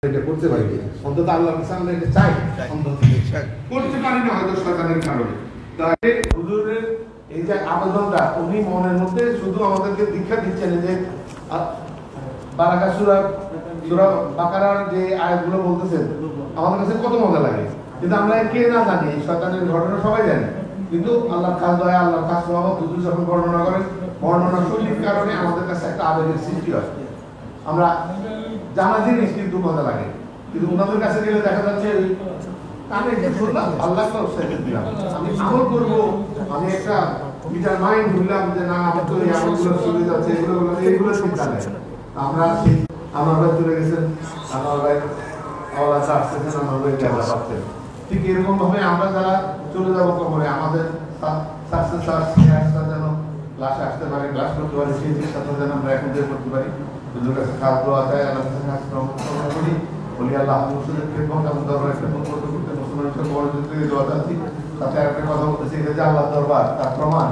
এটা করতে পারি কিনা, অন্তত আল্লাহর কাছে আমরা এটা চাই, অন্তত করতে পারি না হয়তো শয়তানের কারণে। তাই হুজুরের এই যে আবেদনটা উনি মনের মধ্যে শুধু আমাদেরকে দীক্ষা দিচ্ছেন যে বারাকা সূরা বাকারার যে আয়াতগুলো বলতেছেন আমাদের কাছে কত মজা লাগে, কিন্তু আমরা কে না জানি এই শয়তানের ঘটনা সবাই জানি, কিন্তু আল্লাহর খাস দয়া আল্লাহর খাস রহমত হুজুর যখন বর্ণনা করেন বর্ণনা শৈলীর কারণে আমাদের কাছে একটা আবেগের সৃষ্টি হয়। আমরা জানা জিনিস কিন্তু মজা লাগে, কিন্তু ওনাদের কাছে গেলে দেখা যাচ্ছে আমি শুনলাম আল্লাহ দিলাম, আমি আমল করবো, আমি একটা বিচার মাইন্ড ভুললাম যে না আমার তো এই আমলগুলো চলে যাচ্ছে, এগুলো চিন্তা নেই। আমরা আমার ভাই চলে গেছেন, আমার ভাই আওয়াজ আসতেছেন, আমার ভাই ক্যামেরা পাচ্ছেন, ঠিক এরকম ভাবে আমরা যারা চলে যাবো কবরে আমাদের যেন ক্লাসে আসতে পারে, ক্লাস করতে পারে, সেই চেষ্টাটা যেন আমরা এখন করতে পারি। হুজুর কাছে খাস দোয়া চাই, আল্লাহর কাছে খাস কামনা করি, বলি আল্লাহ মুসলিমের খেদমত এবং দরবারের খেদমত করতে করতে মুসলমানের বড় থেকে দোয়া চাচ্ছি। তাতে একটা কথা বলতেছি, এটা যে আল্লাহর দরবার তার প্রমাণ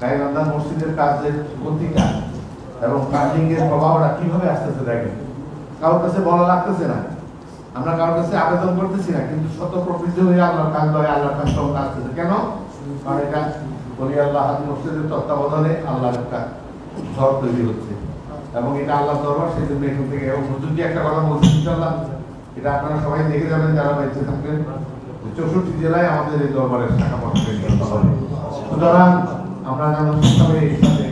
গাইবান্ধা মসজিদের কাজের গতিটা এবং কাজিং এর প্রভাবটা কিভাবে আসতেছে দেখেন। কারোর কাছে বলা লাগতেছে না, আমরা কারোর কাছে আবেদন করতেছি না, কিন্তু শত প্রকৃতি হয়ে আল্লাহর কাজ হয়, আল্লাহর কাজ প্রমাণ আসতেছে কেন? কারণ এটা বলি আল্লাহ মসজিদের তত্ত্বাবধানে আল্লাহর একটা ঝড় তৈরি হচ্ছে এবং এটা আল্লাহ দরবার, সেই জন্য এখান থেকে। এবং হুজুরজি একটা কথা বলছি ইনশাআল্লাহ, এটা আপনারা সবাই দেখে যাবেন যারা বেঁচে থাকবেন, 64 জেলায় আমাদের এই দরবারের শাখা পড়বে। সুতরাং আমরা যেন সুন্দরভাবে এর সাথে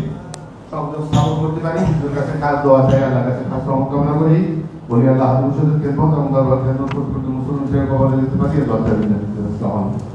সংযোগ স্থাপন করতে পারি, হুজুরের কাছে খাস দোয়া চাই, আল্লাহর কাছে খাস রহমত কামনা করি, বলি আল্লাহ মুসলিমের খেদমত এবং দরবার খেদমত করতে করতে মুসলমান হিসেবে কবরে যেতে পারি। দরজা দিতে আসসালামু আলাইকুম।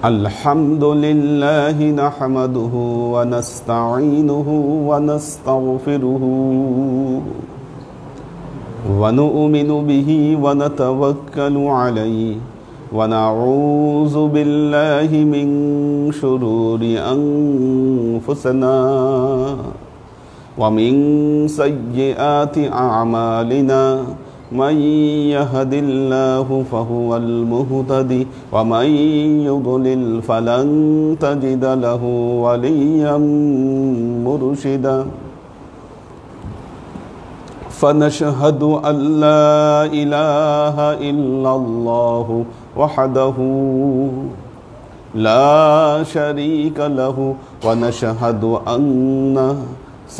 الحمد لله نحمده ونستعينه ونستغفره ونؤمن به ونتوكل عليه ونعوذ بالله من شرور أنفسنا ومن سيئات أعمالنا، من يهد الله فهو المهتدي ومن يضلل فلن تجد له وليا مرشدا. فنشهد أن لا إله إلا الله وحده لا شريك له، ونشهد أن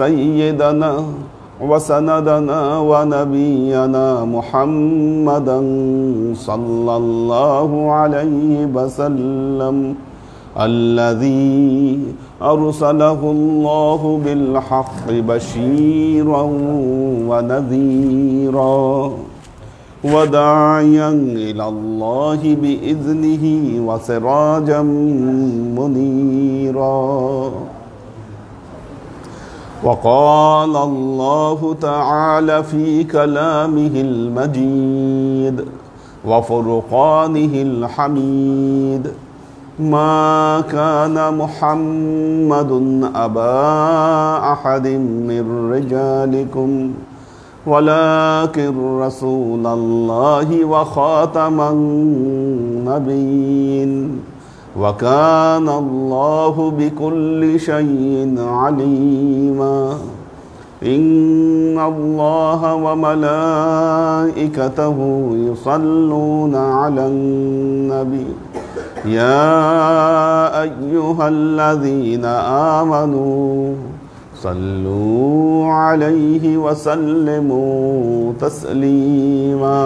سيدنا وسندنا ونبينا محمدا صلى الله عليه وسلم الذي أرسله الله بالحق بشيرا ونذيرا وداعيا إلى الله بإذنه وسراجا منيرا. وقال الله تعالى في كلامه المجيد وفرقانه الحميد: ما كان محمد أبا أحد من رجالكم ولكن رسول الله وخاتم النبيين وكان الله بكل شيء عليما. إن الله وملائكته يصلون على النبي يا أيها الذين آمنوا صلوا عليه وسلموا تسليما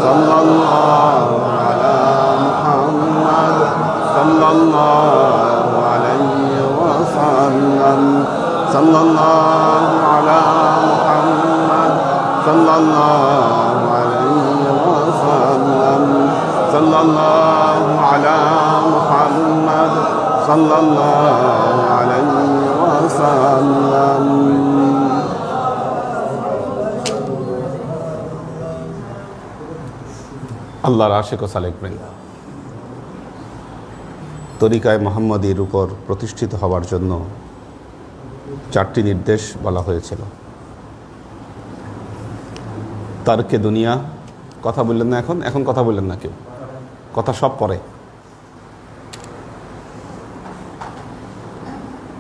صلى الله على محمد صلى الله عليه وسلم صلى الله على محمد صلى الله عليه وسلم صلى الله على محمد صلى الله عليه وسلم আল্লাহর আশিক ও সালেকবৃন্দ, তরিকায়ে মুহাম্মদীর উপর প্রতিষ্ঠিত হওয়ার জন্য 4টি নির্দেশ বলা হয়েছিল। তারকে দুনিয়া, কথা বললেন না, এখন কথা বললেন না কেউ, কথা সব পরে।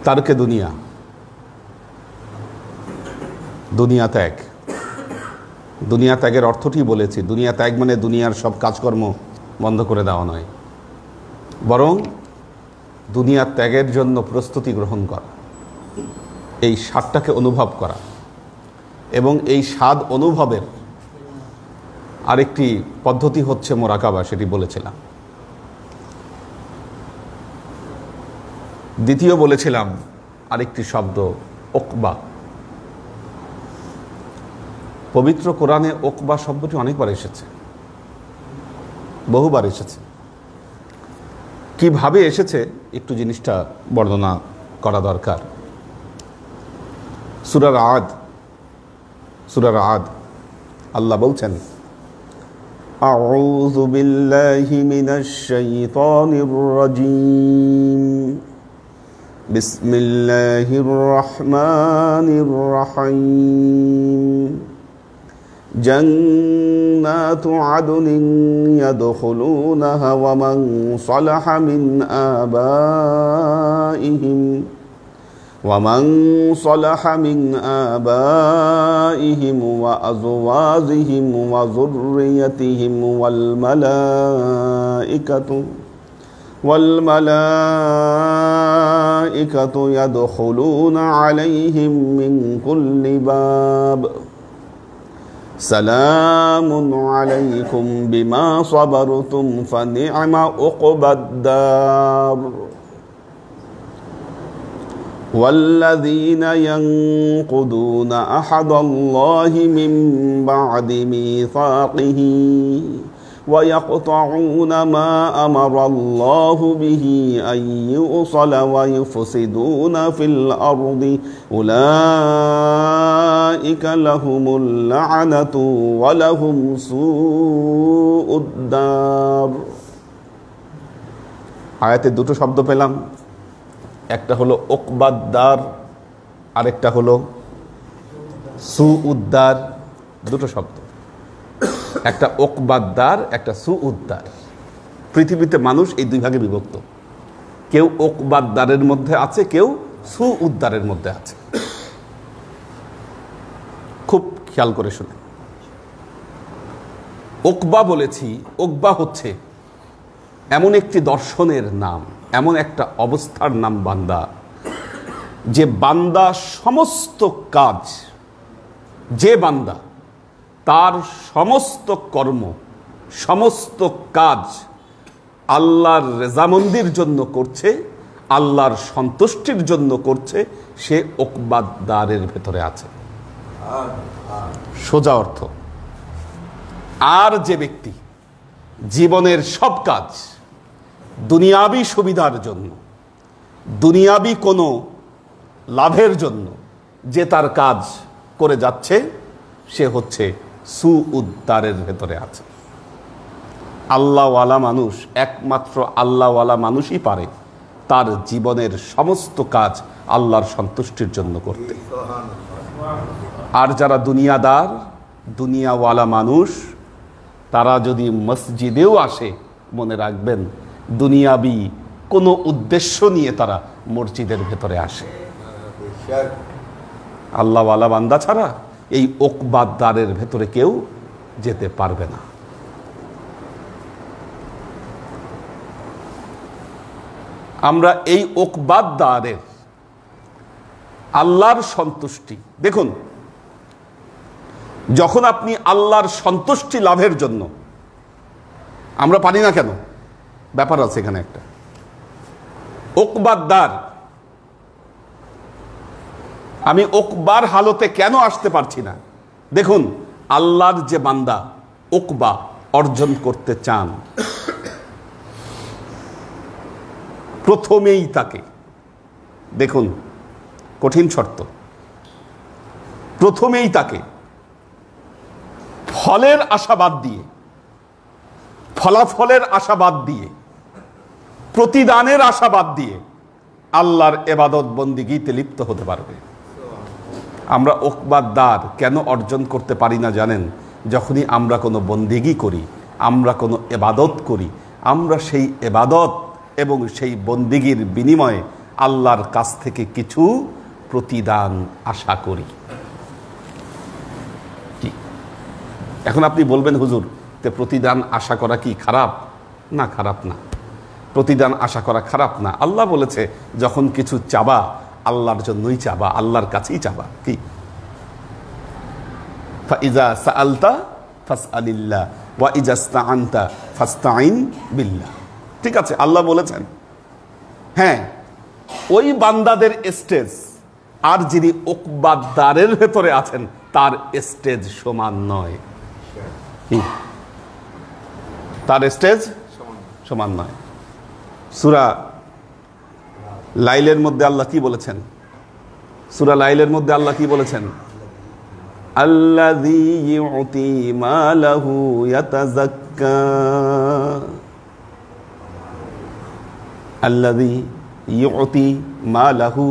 তারকে দুনিয়া, দুনিয়া ত্যাগ। দুনিয়া ত্যাগের অর্থটি বলেছি, দুনিয়া ত্যাগ মানে দুনিয়ার সব কাজকর্ম বন্ধ করে দেওয়া নয়, বরং দুনিয়া ত্যাগের জন্য প্রস্তুতি গ্রহণ করা, এই স্বাদটাকে অনুভব করা, এবং এই স্বাদ অনুভবের আরেকটি পদ্ধতি হচ্ছে মোরাকাবা, সেটি বলেছিলাম। দ্বিতীয় বলেছিলাম আরেকটি শব্দ, ওকবা। পবিত্র কোরআনে ওকবা শব্দটি অনেকবার এসেছে, বহুবার এসেছে। কিভাবে এসেছে একটু জিনিসটা বর্ণনা করা দরকার। সূরা আদ আল্লাহ বলছেন, আউযু বিল্লাহি মিনাশ শাইতানির রাজীম বিসমিল্লাহির রহমানির রহিম جنات عدن يدخلونها ومن صلح من آبائهم وأزواجهم وذريتهم والملائكة يدخلون عليهم من كل باب سلام عليكم بما صبرتم فنعم عقبى الدار والذين ينقضون عهد الله من بعد ميثاقه ويقطعون ما أمر الله به أن يوصل ويفسدون في الأرض أولئك لهم اللعنة ولهم سوء الدار। আয়াতে দুটো শব্দ পেলাম, একটা হলো ওকবাদ্দার, আরেকটা হলো সুউদ্দার। দুটো শব্দ, একটা ওকবাদ্দার, একটা সুউদ্দার। পৃথিবীতে মানুষ এই দুই ভাগে বিভক্ত, কেউ ওকবাদ্দারের মধ্যে আছে, কেউ সুউদ্দারের মধ্যে আছে। খুব খেয়াল করে শুনে, ওকবা বলেছি, ওকবা হচ্ছে এমন একটি দর্শনের নাম, এমন একটা অবস্থার নাম বান্দা, যে বান্দা সমস্ত কাজ, যে বান্দা তার সমস্ত কর্ম, সমস্ত কাজ আল্লাহর রেজামন্দির জন্য করছে, আল্লাহর সন্তুষ্টির জন্য করছে, সে ওকবাদ্দারের ভেতরে আছে, সোজা অর্থ। আর যে ব্যক্তি জীবনের সব কাজ দুনিয়াবি সুবিধার জন্য, দুনিয়াবি কোনো লাভের জন্য যে তার কাজ করে যাচ্ছে, সে হচ্ছে সুউদ্দারের ভেতরে আছে। আল্লাহওয়ালা মানুষ, একমাত্র আল্লাহওয়ালা মানুষই পারে তার জীবনের সমস্ত কাজ আল্লাহর সন্তুষ্টির জন্য করতে। আর যারা দুনিয়াদার, দুনিয়াওয়ালা মানুষ, তারা যদি মসজিদেও আসে, মনে রাখবেন দুনিয়াবি কোনো উদ্দেশ্য নিয়ে তারা মসজিদের ভেতরে আসে। আল্লাহওয়ালা বান্দা ছাড়া এই ওকবাদ্দারের ভেতরে কেউ যেতে পারবে না। আমরা এই ওকবাদ্দারের আল্লাহর সন্তুষ্টি। দেখুন, যখন আপনি আল্লাহর সন্তুষ্টি লাভের জন্য, আমরা পারি না কেন, ব্যাপার আছে এখানে একটা। ওকবাদ্দার, আমি ওকবার হালতে কেন আসতে পারছি না? দেখুন, আল্লাহর যে বান্দা ওকবা অর্জন করতে চান, প্রথমেই তাকে, দেখুন কঠিন শর্ত, প্রথমেই তাকে ফলের আশাবাদ দিয়ে, ফলাফলের আশাবাদ দিয়ে, প্রতিদানের আশাবাদ দিয়ে আল্লাহর ইবাদত বন্দিগিতে লিপ্ত হতে পারবে। আমরা ওকবাদ্দার কেন অর্জন করতে পারি না জানেন? যখনই আমরা কোনো বন্দিগি করি, আমরা কোনো ইবাদত করি, আমরা সেই ইবাদত এবং সেই বন্দিগির বিনিময়ে আল্লাহর কাছ থেকে কিছু প্রতিদান আশা করি। এখন আপনি বলবেন, হুজুর, তে প্রতিদান আশা করা কি খারাপ? না, খারাপ না। প্রতিদান আশা করা খারাপ না। আল্লাহ বলেছে, যখন কিছু চাবা আল্লাহর জন্যই চাবা, আল্লাহর কাছেই চাবা। কি? ফাইজা সাআলতা ফাসআলিল্লাহ ওয়া ইজা ইসতাআনতা ফাসতাইন বিল্লাহ। ঠিক আছে, আল্লাহ বলেছেন। হ্যাঁ, ওই বান্দাদের স্টেজ আর যিনি ওকবাদ্দারের ভেতরে আছেন তার স্টেজ সমান নয়। তার স্টেজ সমান নয়। সূরা লাইলের মধ্যে আল্লাহ কি বলেছেন? সূরা লাইলের মধ্যে আল্লাহ কি বলেছেন? আল্লাযী ইউতি মালাহু ইয়াতাযাক্কা, আল্লাযী ইউতি মালাহু,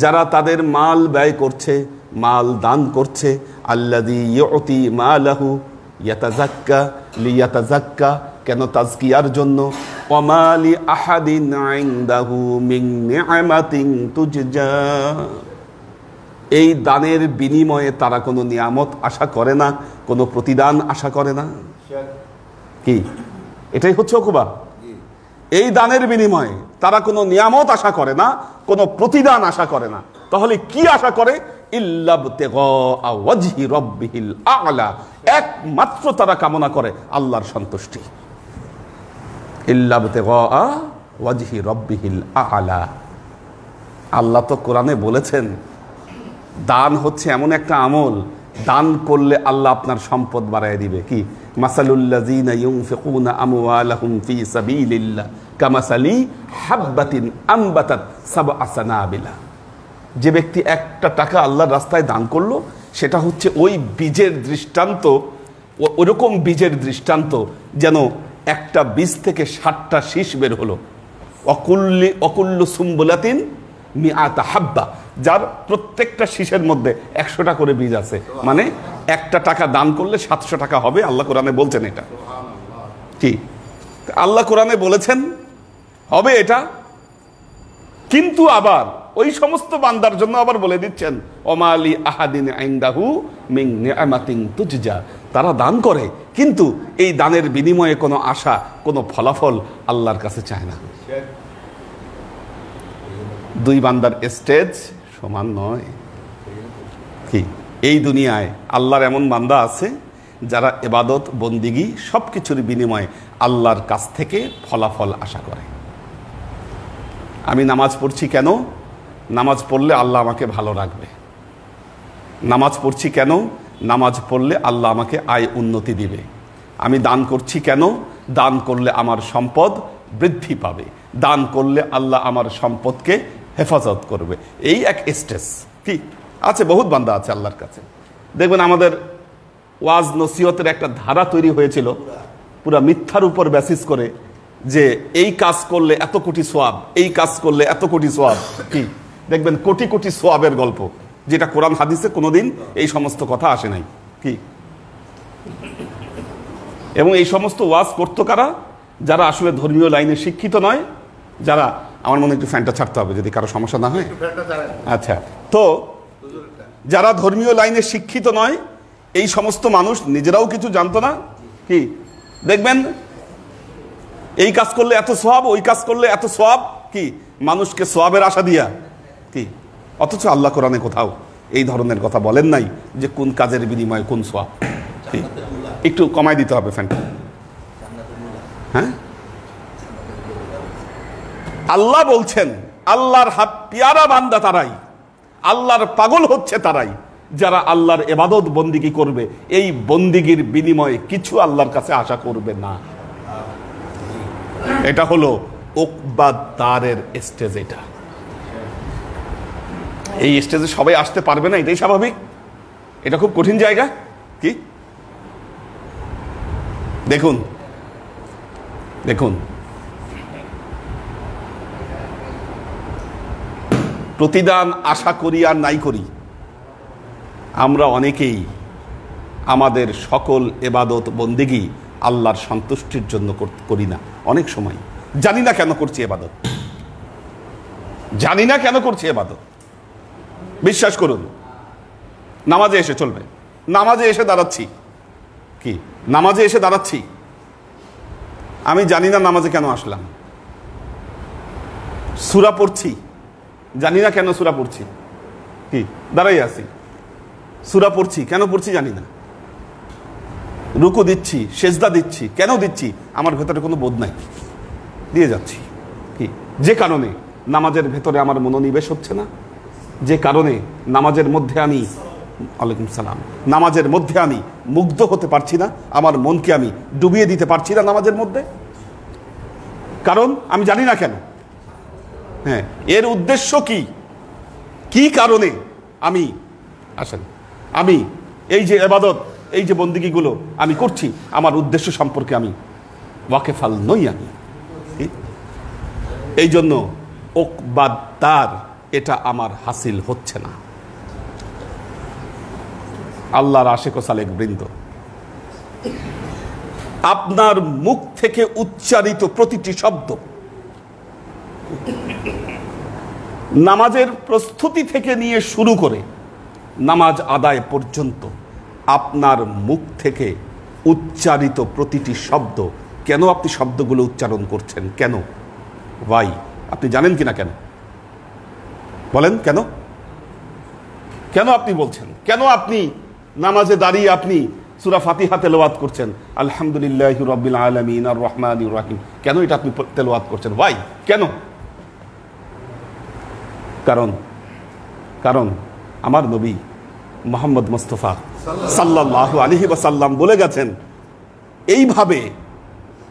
যারা তাদের মাল ব্যয় করছে, মাল দান করছে। আল্লাযী ইউতি মালাহু ইয়াতাযাক্কা, লিয়াতাযাক্কা, কেন? তাজকিয়ার জন্য। ওয়ামা লি আহাদিন ইনদাহু মিন নি'মাতিন তুজজা, এই দানের বিনিময়ে তারা কোনো নিয়ামত আশা করে না, কোনো প্রতিদান আশা করে না। কি? এটাই হচ্ছে ওকবা। এই দানের বিনিময়ে তারা কোনো নিয়ামত আশা করে না, কোনো প্রতিদান আশা করে না। তাহলে কি আশা করে? ইল্লাবতিগা ওয়াজহি রাব্বিহিল আ'লা, একমাত্র তারা কামনা করে আল্লাহর সন্তুষ্টি। ইল্লাবতিগা ওয়াজহি রাব্বিহিল আ'লা। আল্লাহ তো কোরআনে বলেছেন, দান হচ্ছে এমন একটা আমল, দান করলে আল্লাহ আপনার সম্পদ বাড়ায় দিবে। কি? মাসালুল্লাযীনা ইউনফিকুনা আমওয়ালাহুম ফি সাবিলিল্লাহ কামাসালি হাববাতিন আনবাতাত সাবআ সানাবিলা। যে ব্যক্তি একটা টাকা আল্লাহর রাস্তায় দান করলো, সেটা হচ্ছে ওই বীজের দৃষ্টান্ত, ওরকম বীজের দৃষ্টান্ত যেন একটা বীজ থেকে 60টা শীষ বের হলো। অকুল্লু সুম্বুলাতিন মিআতা হাব্বা, যার প্রত্যেকটা শীষের মধ্যে 100টা করে বীজ আছে। মানে একটা টাকা দান করলে 700 টাকা হবে। আল্লাহ কোরআনে বলছেন এটা। কি? আল্লাহ কোরআনে বলেছেন হবে এটা, কিন্তু আবার ওই সমস্ত বান্দার জন্য আবার বলে দিচ্ছেন, ওমা লি আহাদিন ইনদাহু মিন নি'মাতিন তুজজা, তারা দান করে কিন্তু এই দানের বিনিময়ে কোনো আশা, কোনো ফলাফল আল্লাহর কাছে চায় না। দুই বান্দার স্টেজ সমান নয়। কি? এই দুনিয়ায় আল্লাহর এমন বান্দা আছে যারা ইবাদত বন্দিগি সবকিছুর বিনিময়ে আল্লাহর কাছ থেকে ফলাফল আশা করে। আমি নামাজ পড়ছি কেন? নামাজ পড়লে আল্লাহ আমাকে ভালো রাখবে। নামাজ পড়ছি কেন? নামাজ পড়লে আল্লাহ আমাকে আয় উন্নতি দিবে। আমি দান করছি কেন? দান করলে আমার সম্পদ বৃদ্ধি পাবে। দান করলে আল্লাহ আমার সম্পদকে হেফাজত করবে। এই এক স্টেজ। কি আছে? বহুত বান্দা আছে আল্লাহর কাছে। দেখবেন আমাদের ওয়াজ নসিহতের একটা ধারা তৈরি হয়েছিল পুরা মিথ্যার উপর বেসিস করে, যে এই কাজ করলে এত কোটি সোয়াব, এই কাজ করলে এত কোটি সোয়াব। কি? দেখবেন কোটি কোটি সোয়াবের গল্প, যেটা কোরআন হাদিসে কোনোদিন এই সমস্ত কথা আসে নাই। কি? এবং এই সমস্ত ওয়াজ করতো কারা? যারা আসলে ধর্মীয় লাইনে শিক্ষিত নয়, যারা, আমার মনে একটু ফ্যানটা ছাড়তে হবে যদি কারো সমস্যা না হয়। আচ্ছা, তো যারা ধর্মীয় লাইনে শিক্ষিত নয়, এই সমস্ত মানুষ নিজেরাও কিছু জানতো না। কি? দেখবেন এই কাজ করলে এত সোয়াব, ওই কাজ করলে এত সোয়াব। কি? মানুষকে সোয়াবের আশা দিয়া কি অথচ আল্লাহ কোরআনে কোথাও এই ধরনের কথা বলেন নাই যে কোন কাজের বিনিময়ে কোন সওয়াব। একটু কমায় দিতে হবে ফ্যানটা। হ্যাঁ, আল্লাহ বলছেন আল্লাহর হাত পিয়ারা বান্দা তারাই, আল্লাহর পাগল হচ্ছে তারাই যারা আল্লাহর ইবাদত বন্দিগি করবে, এই বন্দিগির বিনিময়ে কিছু আল্লাহর কাছে আশা করবে না। এটা হলো উকবাদ দারের স্টেজ। এটা এই স্টেজে সবাই আসতে পারবে না, এটাই স্বাভাবিক। এটা খুব কঠিন জায়গা। কি দেখুন দেখুন, প্রতিদান আশা করি আর নাই করি, আমরা অনেকেই আমাদের সকল ইবাদত বন্দেগী আল্লাহর সন্তুষ্টির জন্য করি না। অনেক সময় জানি না কেন করছি ইবাদত, জানি না কেন করছি ইবাদত। বিশ্বাস করুন, নামাজে এসে চলবে, নামাজে এসে দাঁড়াচ্ছি, কি নামাজে এসে দাঁড়াচ্ছি, আমি জানি না নামাজে কেন আসলাম। সূরা পড়ছি, জানি না কেন সূরা পড়ছি, কি দাঁড়াই আছি, সূরা পড়ছি, কেন পড়ছি জানি না। রুকু দিচ্ছি, সেজদা দিচ্ছি, কেন দিচ্ছি আমার ভেতরে কোনো বোধ নাই, দিয়ে যাচ্ছি। কি যে কারণে নামাজের ভেতরে আমার মনোনিবেশ হচ্ছে না, যে কারণে নামাজের মধ্যে আমি, ওয়ালাইকুম সালাম, নামাজের মধ্যে আমি মুগ্ধ হতে পারছি না, আমার মনকে আমি ডুবিয়ে দিতে পারছি না নামাজের মধ্যে, কারণ আমি জানি না কেন। হ্যাঁ, এর উদ্দেশ্য কি, কি কারণে আমি আসেন আমি এই যে ইবাদত, এই যে বন্দেগীগুলো আমি করছি, আমার উদ্দেশ্য সম্পর্কে আমি ওয়াকেফাল নই। আমি এই জন্য উকবাদার এটা আমার হাসিল হচ্ছে না। আল্লাহর আশিক ও সালেক বৃন্দ, আপনার মুখ থেকে উচ্চারিত প্রতিটি শব্দ, নামাজের প্রস্তুতি থেকে নিয়ে শুরু করে নামাজ আদায় পর্যন্ত আপনার মুখ থেকে উচ্চারিত প্রতিটি শব্দ, কেন আপনি শব্দগুলো উচ্চারণ করছেন, কেন ভাই আপনি জানেন কিনা? কেন বলেন, কেন কেন আপনি বলছেন? কেন আপনি নামাজে দাঁড়িয়ে আপনি সূরা ফাতিহা তেলাওয়াত করছেন, আলহামদুলিল্লাহি রাব্বিল আলামিন আর রহমানির রহিম, কেন এটা আপনি তেলাওয়াত করছেন ভাই? কেন? কারণ আমার নবী মুহাম্মদ মুস্তাফা সাল্লাল্লাহু আলাইহি ওয়াসাল্লাম বলে গেছেন,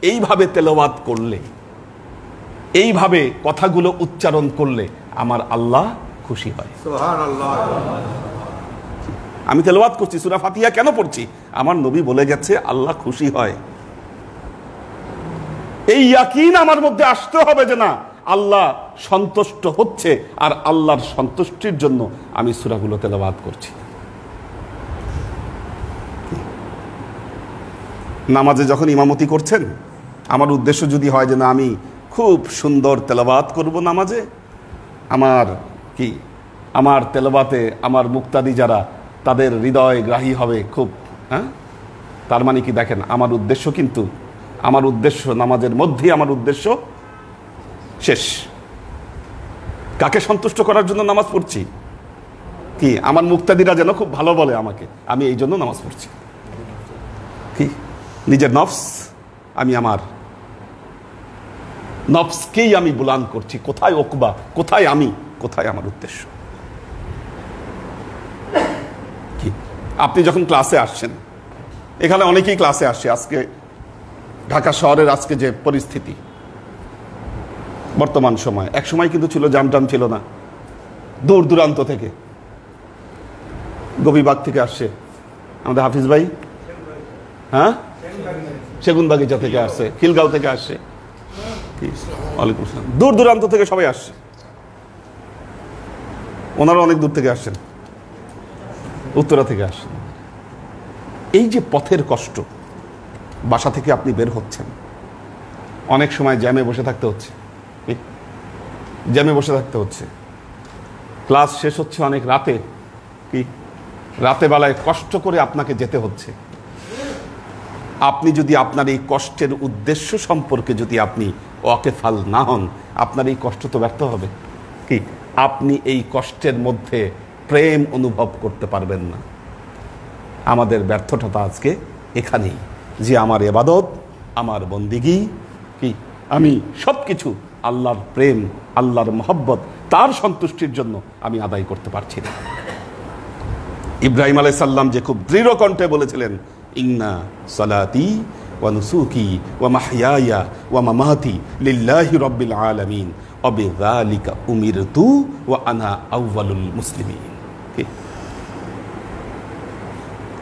এইভাবে তেলাওয়াত করলে, এইভাবে কথাগুলো উচ্চারণ করলে আমার আল্লাহ খুশি হয়। সুবহানাল্লাহ। আমি তেলাওয়াত করছি, সূরা ফাতিহা কেন পড়ছি? আমার নবী বলে গেছে আল্লাহ খুশি হয়। এই ইয়াকিন আমার মধ্যে আসতে হবে যে না, আল্লাহ সন্তুষ্ট হচ্ছে, আর আল্লাহর সন্তুষ্টির জন্য আমি সূরাগুলো তেলাওয়াত করছি। নামাজে যখন ইমামতি করছেন, আমার উদ্দেশ্য যদি হয় যে না আমি খুব সুন্দর তেলাওয়াত করব নামাজে, আমার তেলাওয়াতে আমার মুক্তাদি যারা তাদের হৃদয় গ্রাহী হবে খুব, হ্যাঁ, তার মানে কি দেখেন আমার উদ্দেশ্য নামাজের মধ্যেই আমার উদ্দেশ্য শেষ। কাকে সন্তুষ্ট করার জন্য নামাজ পড়ছি? কি আমার মুক্তাদিরা যেন খুব ভালো বলে আমাকে, আমি এই জন্য নামাজ পড়ছি। কি নিজের নফস, আমি আমার নফসকেই আমি বুলান করছি। কোথায় ওকবা, কোথায় আমি, কোথায় আমার উদ্দেশ্য? কি আপনি যখন ক্লাসে আসছেন, এখানে অনেকেই ক্লাসে আসছে, আজকে ঢাকা শহরের আজকে যে পরিস্থিতি বর্তমান সময়, এক সময় কিন্তু ছিল জামটাম ছিল না, দূর দূরান্ত থেকে, গোপীবাগ থেকে আসছে আমাদের হাফিজ ভাই, হ্যাঁ, সেগুনবাগিচা থেকে আসছে, খিলগাঁও থেকে আসছে, ওয়ালাইকুম আসসালাম, দূর দূরান্ত থেকে সবাই আসছে। ওনারা অনেক দূর থেকে আসছেন, উত্তরা থেকে আসছেন। এই যে পথের কষ্ট, বাসা থেকে আপনি বের হচ্ছেন, অনেক সময় জ্যামে বসে থাকতে হচ্ছে, ক্লাস শেষ হচ্ছে অনেক রাতে, কি রাতে বেলায় কষ্ট করে আপনাকে যেতে হচ্ছে। আপনি যদি আপনার এই কষ্টের উদ্দেশ্য সম্পর্কে যদি আপনি ওয়াকেফাল না হন, আপনার এই কষ্ট তো ব্যর্থ হবে। কি আপনি এই কষ্টের মধ্যে প্রেম অনুভব করতে পারবেন না। আমাদের ব্যর্থতা আজকে এখানেই, যে আমার ইবাদত, আমার বন্দিগি কি, আমি সব কিছু আল্লাহর প্রেম, আল্লাহর মহব্বত, তার সন্তুষ্টির জন্য আমি আদায় করতে পারছি না। ইব্রাহিম আলাইহিস সালাম যে খুব দৃঢ় কণ্ঠে বলেছিলেন, ইন্না সালাতি ওয়া নুসুকি ওয়া মাহইয়ায়া ওয়া মামাতি লিল্লাহি রাব্বিল আলামিন ওয়া বিযালিকা উমিরতু ওয়া আনা আউয়ালুল মুসলিমিন।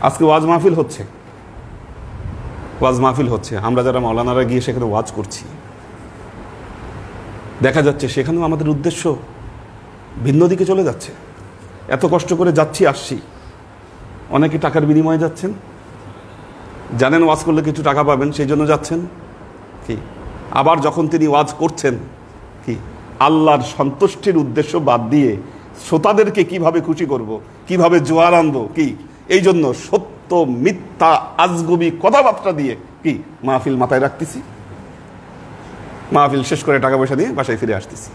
আজকে ওয়াজ মাহফিল হচ্ছে, ওয়াজ মাহফিল হচ্ছে, আমরা যারা মাওলানারা গিয়ে সেখানে ওয়াজ করছি, দেখা যাচ্ছে সেখানেও আমাদের উদ্দেশ্য ভিন্ন দিকে চলে যাচ্ছে। এত কষ্ট করে যাচ্ছি আসছি, অনেকে টাকার বিনিময়ে যাচ্ছেন, জানেন ওয়াজ করলে কিছু টাকা পাবেন সেই জন্য যাচ্ছেন কি। আবার যখন তিনি ওয়াজ করছেন কি, আল্লাহর সন্তুষ্টির উদ্দেশ্য বাদ দিয়ে শ্রোতাদেরকে কিভাবে খুশি করব, কিভাবে জোয়ার আনবো কি, এই জন্য সত্য মিথ্যা আজগুবি কথাবার্তা দিয়ে কি মাহফিল মাথায় রাখতেছি, মাহফিল শেষ করে টাকা পয়সা দিয়ে বাসায় ফিরে আসতেছি।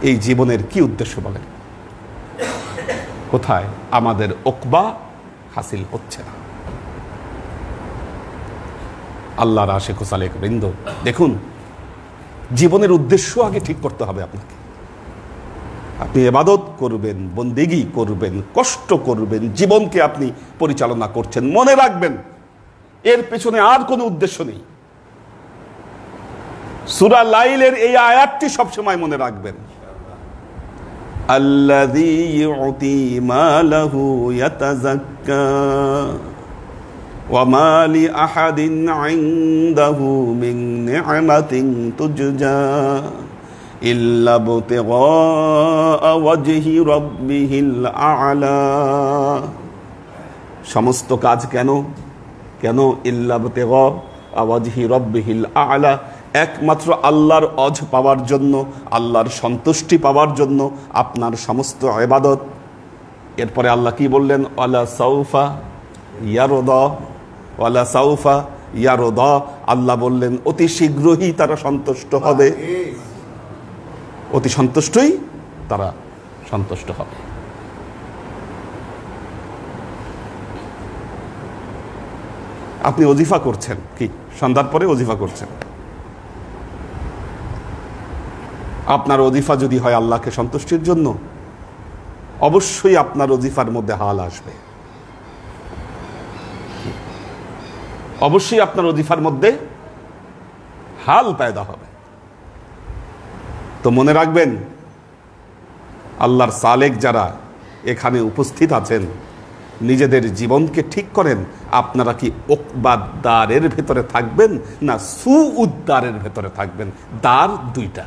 এই জীবনের কি উদ্দেশ্য বলেন? কোথায় আমাদের ওকবা হাসিল হচ্ছে না। আল্লাহর আশিক ও সালেক বৃন্দ, দেখুন জীবনের উদ্দেশ্য আগে ঠিক করতে হবে আপনাকে। আপনি ইবাদত করবেন, বন্দেগী করবেন, কষ্ট করবেন, জীবনকে আপনি পরিচালনা করছেন, মনে রাখবেন এর পেছনে আর কোনো উদ্দেশ্য নেই। সূরা লাইলের এই আয়াতটি সবসময় মনে রাখবেন, আল্লাযী ইউতি মালাহু ইয়াতাযাক্কা ওয়া মা লি আহাদিন ইনদাহু মিন নি'মাতিন তুজজা ইল্লা বিতিগা ওয়াজহি রাব্বিহিল আ'লা। সমস্ত কাজ কেন কেন? ইল্লা বিতিগা ওয়াজহি রাব্বিহিল আ'লা, একমাত্র আল্লাহর ওয়াজ পাওয়ার জন্য, আল্লাহর সন্তুষ্টি পাওয়ার জন্য আপনার সমস্ত ইবাদত। এরপরে আল্লাহ কি বললেন? ওয়ালা সাউফা ইয়ারদা, ওয়ালা সাউফা ইয়ারদা, আল্লাহ বললেন অতি শীঘ্রই তারা সন্তুষ্ট হবে, অতি সন্তুষ্টই তারা সন্তুষ্ট হবে। আপনি ওজিফা করছেন কি, সন্ধ্যার পরে ওজিফা করছেন, আপনার ওজিফা যদি হয় আল্লাহকে সন্তুষ্টির জন্য, অবশ্যই আপনার ওজিফার মধ্যে হাল আসবে, অবশ্যই আপনার ওজিফার মধ্যে হাল পয়দা হবে। তো মনে রাখবেন, আল্লাহর সালেক যারা এখানে উপস্থিত আছেন, নিজেদের জীবনকে ঠিক করেন। আপনারা কি ওকবাদ্দারের ভেতরে থাকবেন না সুউদ্দারের ভেতরে থাকবেন? দ্বার দুইটা,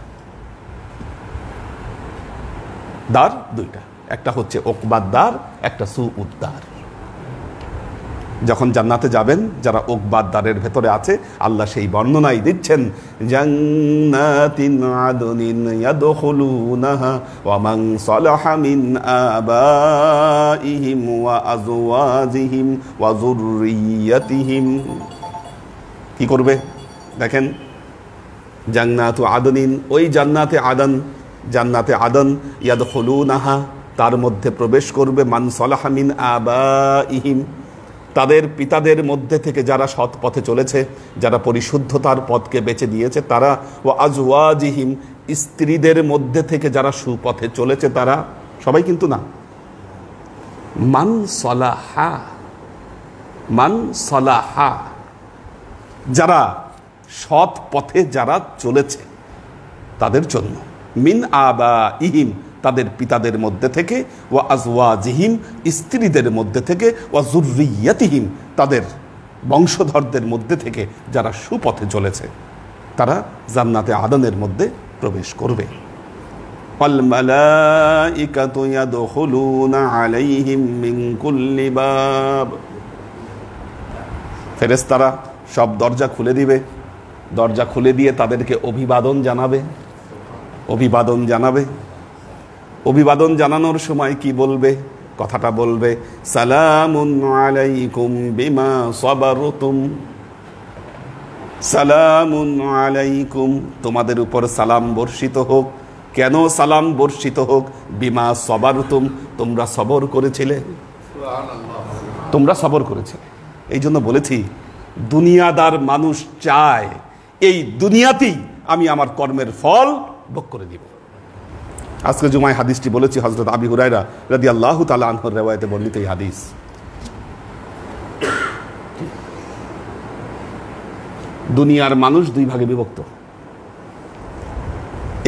দ্বার দুইটা, একটা হচ্ছে ওকবাদ্দার, একটা সুউদ্দার। যখন জান্নাতে যাবেন, যারা ওকবাদ্দারের ভেতরে আছে, আল্লাহ সেই বর্ণনাই দিচ্ছেন, জান্নাতিন আদনিন ইয়াদখুলুনাহা ওয়া মান সালাহা মিন আবাইহিম ওয়া আজওয়াজিহিম ওয়া যুররিয়াতিহিম। কি করবে দেখেন, জান্নাতু আদনিন, ওই জান্নাতে আদন, জান্নাতে আদন, ইয়াদখুলুনাহা, তার মধ্যে প্রবেশ করবে, মান সালাহা মিন আবাইহিম, তাদের পিতাদের মধ্যে থেকে যারা সৎ পথে চলেছে, যারা পরিশুদ্ধতার পথকে বেছে নিয়েছে তারা, ও আজওয়াজিহিম, স্ত্রীদের মধ্যে থেকে যারা সুপথে চলেছে তারা, সবাই কিন্তু না, মান সলাহা, মান সলাহা, যারা সৎ পথে যারা চলেছে তাদের জন্য, মিন আবাইহিম, তাদের পিতাদের মধ্যে থেকে, ওয়া আজওয়াজিহিম, স্ত্রীদের মধ্যে থেকে, ওয়া যুররিয়াতিহিম, তাদের বংশধরদের মধ্যে থেকে যারা সুপথে চলেছে তারা জান্নাতে আদনের মধ্যে প্রবেশ করবে। ওয়াল মালাইকাতু ইয়াদখুলুনা আলাইহিম মিন কুল্লি বাব, ফেরেশতারা সব দরজা খুলে দিবে, দরজা খুলে দিয়ে তাদেরকে অভিবাদন জানাবে, অভিবাদন জানাবে। অভিবাদন জানানোর সময় কি বলবে? কথাটা বলবে, সালামুন আলাইকুম বিমা সাবারতুম, সালামুন আলাইকুম, তোমাদের উপর সালাম বর্ষিত হোক, কেন সালাম বর্ষিত হোক বিমা সবারতুম, তোমরা সবর করেছিলে, তোমরা সবর করেছিলে। এই জন্য বলেছি দুনিয়াদার মানুষ চায় এই দুনিয়াতেই আমি আমার কর্মের ফল ভোগ করে দিব। আজকে জুমায় হাদিসটি বলেছি, হযরত আবু হুরায়রা রাদিয়াল্লাহু তাআলা আনহুর riwayate বর্ণিত এই হাদিস। দুনিয়ার মানুষ দুই ভাগে বিভক্ত।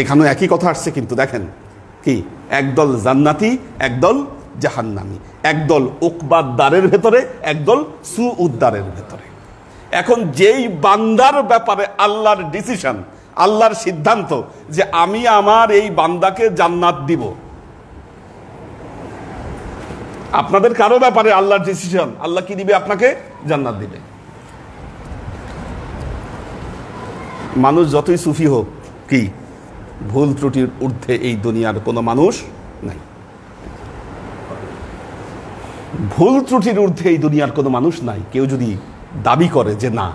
এখানেও একই কথা আসছে, কিন্তু দেখেন কি, একদল জান্নাতি, একদল জাহান্নামী, একদল উকবাদ্দারের ভেতরে, একদল সুউদ্দারের ভেতরে। এখন যেই বান্দার ব্যাপারে আল্লাহর ডিসিশন, আল্লাহর সিদ্ধান্ত যে আমি আমার এই বান্দাকে জান্নাত দিব, আপনাদের কারো ব্যাপারে আল্লাহর ডিসিশন, আল্লাহ কি দিবে? আপনাকে জান্নাত দিবে। মানুষ যতই সুফি হোক, কি ভুল ত্রুটির ঊর্ধ্বে এই দুনিয়ার কোনো মানুষ নাই। ভুল ত্রুটির ঊর্ধ্বে এই দুনিয়ার কোনো মানুষ নাই। কেউ যদি দাবি করে যে না